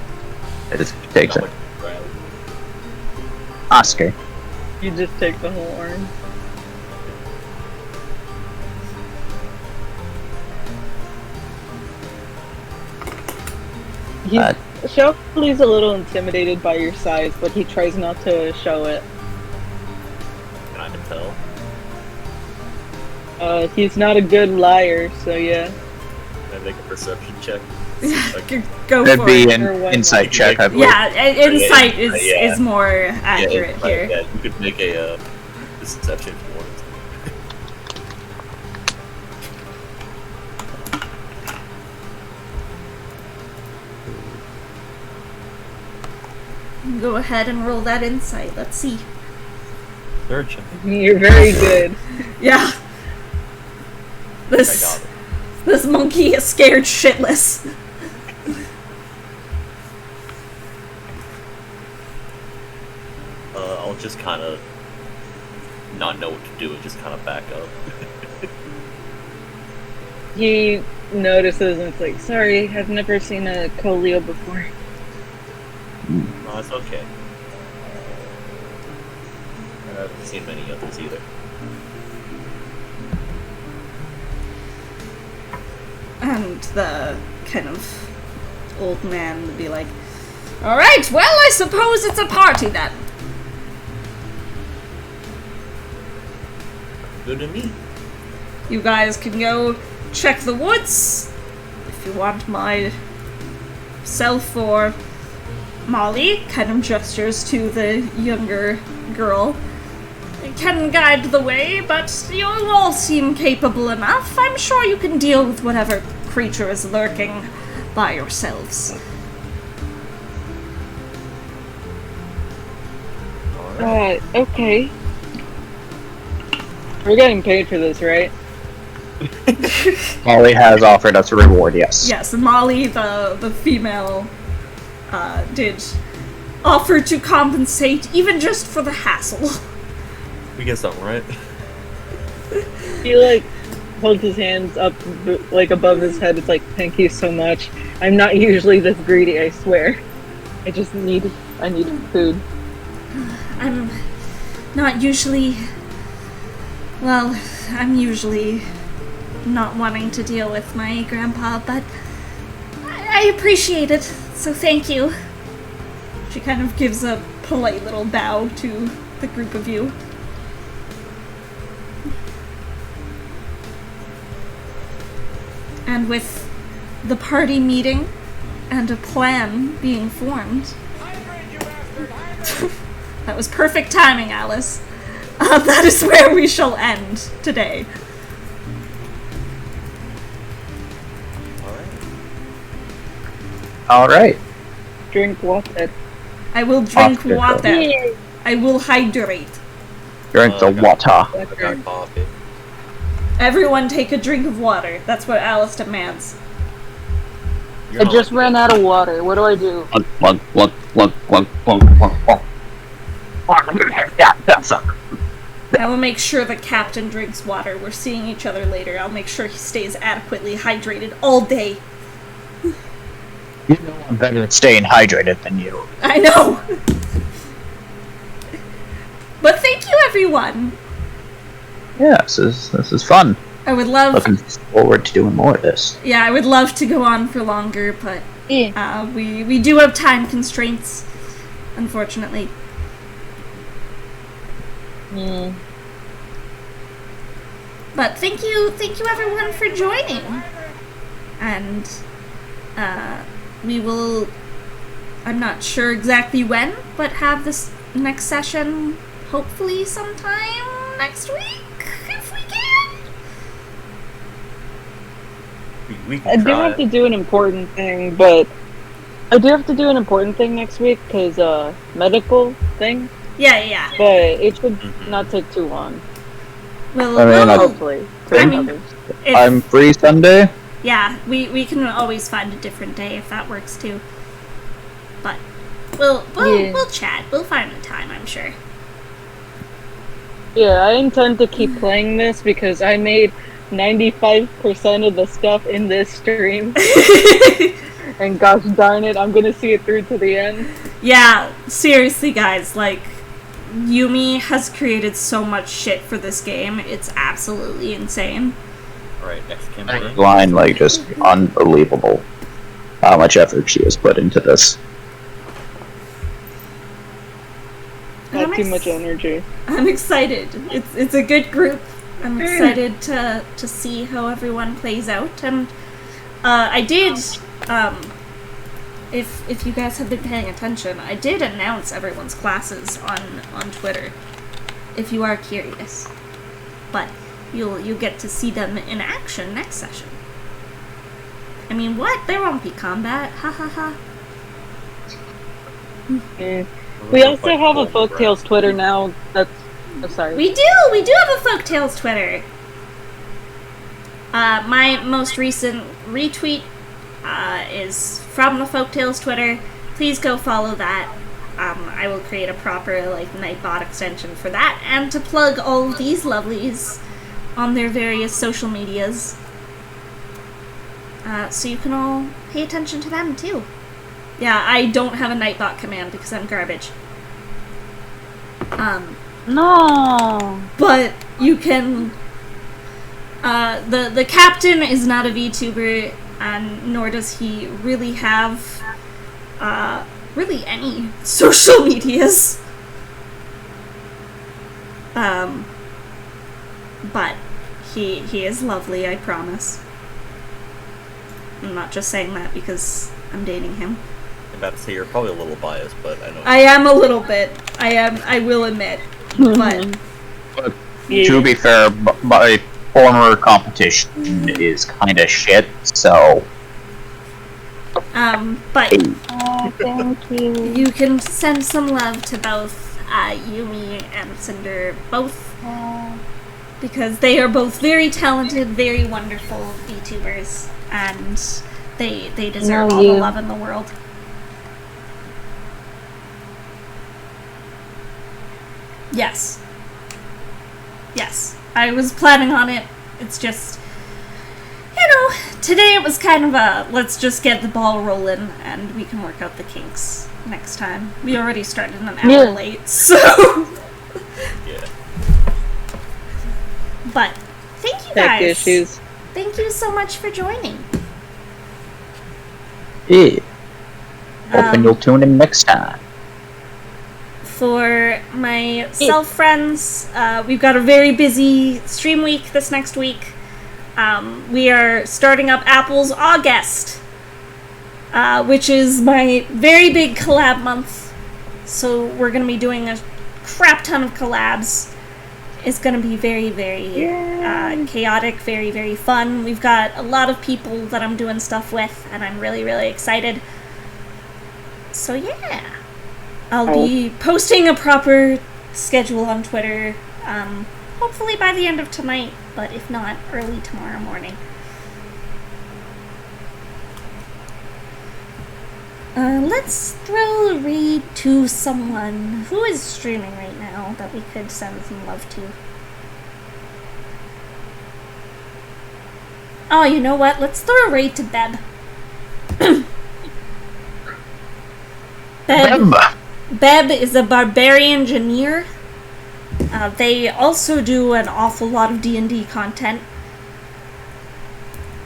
It just takes Not it. like grab. Oscar. You just take the whole arm. Shirley's a little intimidated by your size, but he tries not to show it. And I can tell. He's not a good liar, so yeah. Can I make a perception check? Go That'd for be it. an Or what insight not. check, I believe. Yeah, insight Yeah. is more accurate Yeah, here. yeah, you could make a perception if you wanted. Go ahead and roll that insight. Let's see. Third check. You're very good. Yeah. I This got it. this monkey is scared shitless. I'll just kind of not know what to do and just kind of back up. He notices and it's like, sorry, I've never seen a Coleo before. No, it's okay. I haven't seen many others either. And the kind of old man would be like, "Alright, well, I suppose it's a party then." Good to me. You guys can go check the woods if you want myself or Molly, kind of gestures to the younger girl, can guide the way, but you all seem capable enough. I'm sure you can deal with whatever creature is lurking by yourselves. Okay. We're getting paid for this, right? Molly has offered us a reward, yes. Yes, Molly, the female, did offer to compensate, even just for the hassle. We get something, right? He like holds his hands up like above his head. It's like, thank you so much. I'm not usually this greedy, I swear. I need food. I'm not usually... Well, I'm usually not wanting to deal with my grandpa, but I appreciate it, so thank you. She kind of gives a polite little bow to the group of you. And with the party meeting and a plan being formed... That was perfect timing, Alice. That is where we shall end today. Alright. Drink water. I will drink After water. Yay. I will hydrate. Drink the water. I got coffee. Everyone take a drink of water. That's what Alice demands. You're I not just like ran out of water. What do I do? I will make sure the captain drinks water. We're seeing each other later. I'll make sure he stays adequately hydrated all day. You know I'm better at staying hydrated than you. I know! But thank you, everyone! Yeah, this is fun. I would love... Looking forward to doing more of this. Yeah, I would love to go on for longer, but we do have time constraints, unfortunately. But thank you everyone for joining. And we will, I'm not sure exactly when, but have this next session hopefully sometime next week, if we can. We can I do try. have to do an important thing, but I do have to do an important thing next week because medical thing. Yeah. But it should not take too long. We'll, I mean, Hopefully. For I mean- others. if- I'm free Sunday. yeah, we can always find a different day if that works too. But we'll chat. We'll find a time, I'm sure. Yeah, I intend to keep playing this because I made 95% of the stuff in this stream. And gosh darn it, I'm gonna see it through to the end. Yeah, seriously, guys, like, Yumi has created so much shit for this game. It's absolutely insane. Alright, next campaign. Line, like, just unbelievable how much effort she has put into this. Not I'm too much energy. I'm excited. It's a good group. I'm excited to see how everyone plays out, and I did, if you guys have been paying attention, I did announce everyone's classes on Twitter, if you are curious. But you'll get to see them in action next session. I mean, what? There won't be combat. Ha ha ha. We also have a Folktales Twitter now. That's... I'm sorry. We do have a Folktales Twitter. My most recent retweet is from the Folktales Twitter. Please go follow that. I will create a proper Nightbot extension for that, and to plug all of these lovelies on their various social medias, so you can all pay attention to them too. Yeah, I don't have a Nightbot command because I'm garbage. No. But you can. The captain is not a VTuber, and nor does he really have really any social medias. But he is lovely, I promise. I'm not just saying that because I'm dating him. I'm about to say you're probably a little biased, but I know. I am a little bit. I will admit. But To be fair, my former competition is kind of shit, so... but Thank you. you can send some love to both Yumi and Cinder, both, because they are both very talented, very wonderful VTubers, and they deserve all the love in the world. Yes. Yes. I was planning on it. It's just, today it was kind of a, let's just get the ball rolling and we can work out the kinks next time. We already started an hour late, so. Yeah. But, thank you Tech guys. issues. Thank you so much for joining. Yeah. Hoping you'll tune in next time. For my friends, we've got a very busy stream week this next week. We are starting up Apple's August, which is my very big collab month. So we're going to be doing a crap ton of collabs. It's going to be very, very chaotic, very, very fun. We've got a lot of people that I'm doing stuff with, and I'm really, really excited. So yeah. I'll be posting a proper schedule on Twitter, hopefully by the end of tonight, but if not, early tomorrow morning. Let's throw a raid to someone who is streaming right now that we could send some love to. Oh, you know what? Let's throw a raid to Beb. Beb is a barbarian engineer. They also do an awful lot of D&D content.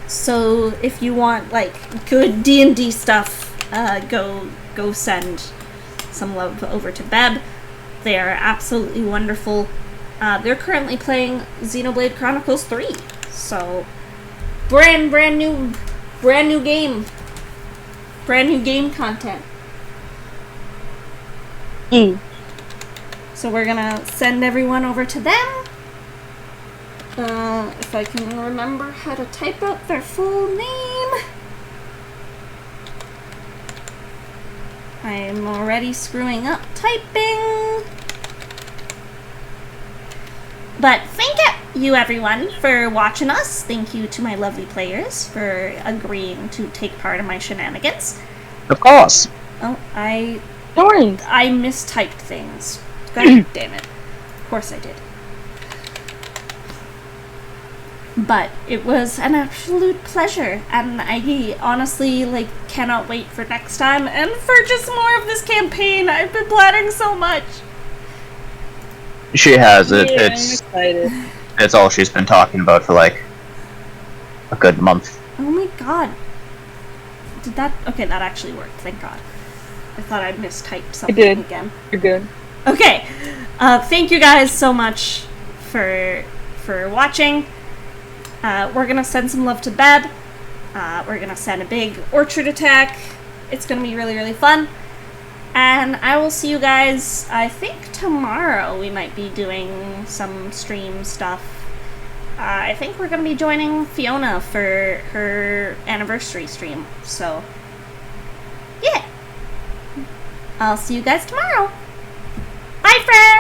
So if you want good D&D stuff, go send some love over to Beb. They are absolutely wonderful. They're currently playing Xenoblade Chronicles 3. So brand new game. Brand new game content. So we're gonna send everyone over to them. If I can remember how to type out their full name. I'm already screwing up typing. But thank you everyone for watching us. Thank you to my lovely players for agreeing to take part in my shenanigans. Of course. Oh, I mistyped things. God damn it. Of course I did. But it was an absolute pleasure, and I honestly, cannot wait for next time, and for just more of this campaign. I've been planning so much. She has it. Yeah, I'm excited. It's all she's been talking about for, a good month. Oh my god. Did that... Okay, that actually worked, thank god. I thought I'd mistyped something again. You're good. Okay, thank you guys so much for for watching. We're gonna send some love to bed. We're gonna send a big orchard attack. It's gonna be really, really fun. And I will see you guys, I think tomorrow we might be doing some stream stuff. I think we're gonna be joining Fiona for her anniversary stream. So, yeah. I'll see you guys tomorrow. Bye, friends!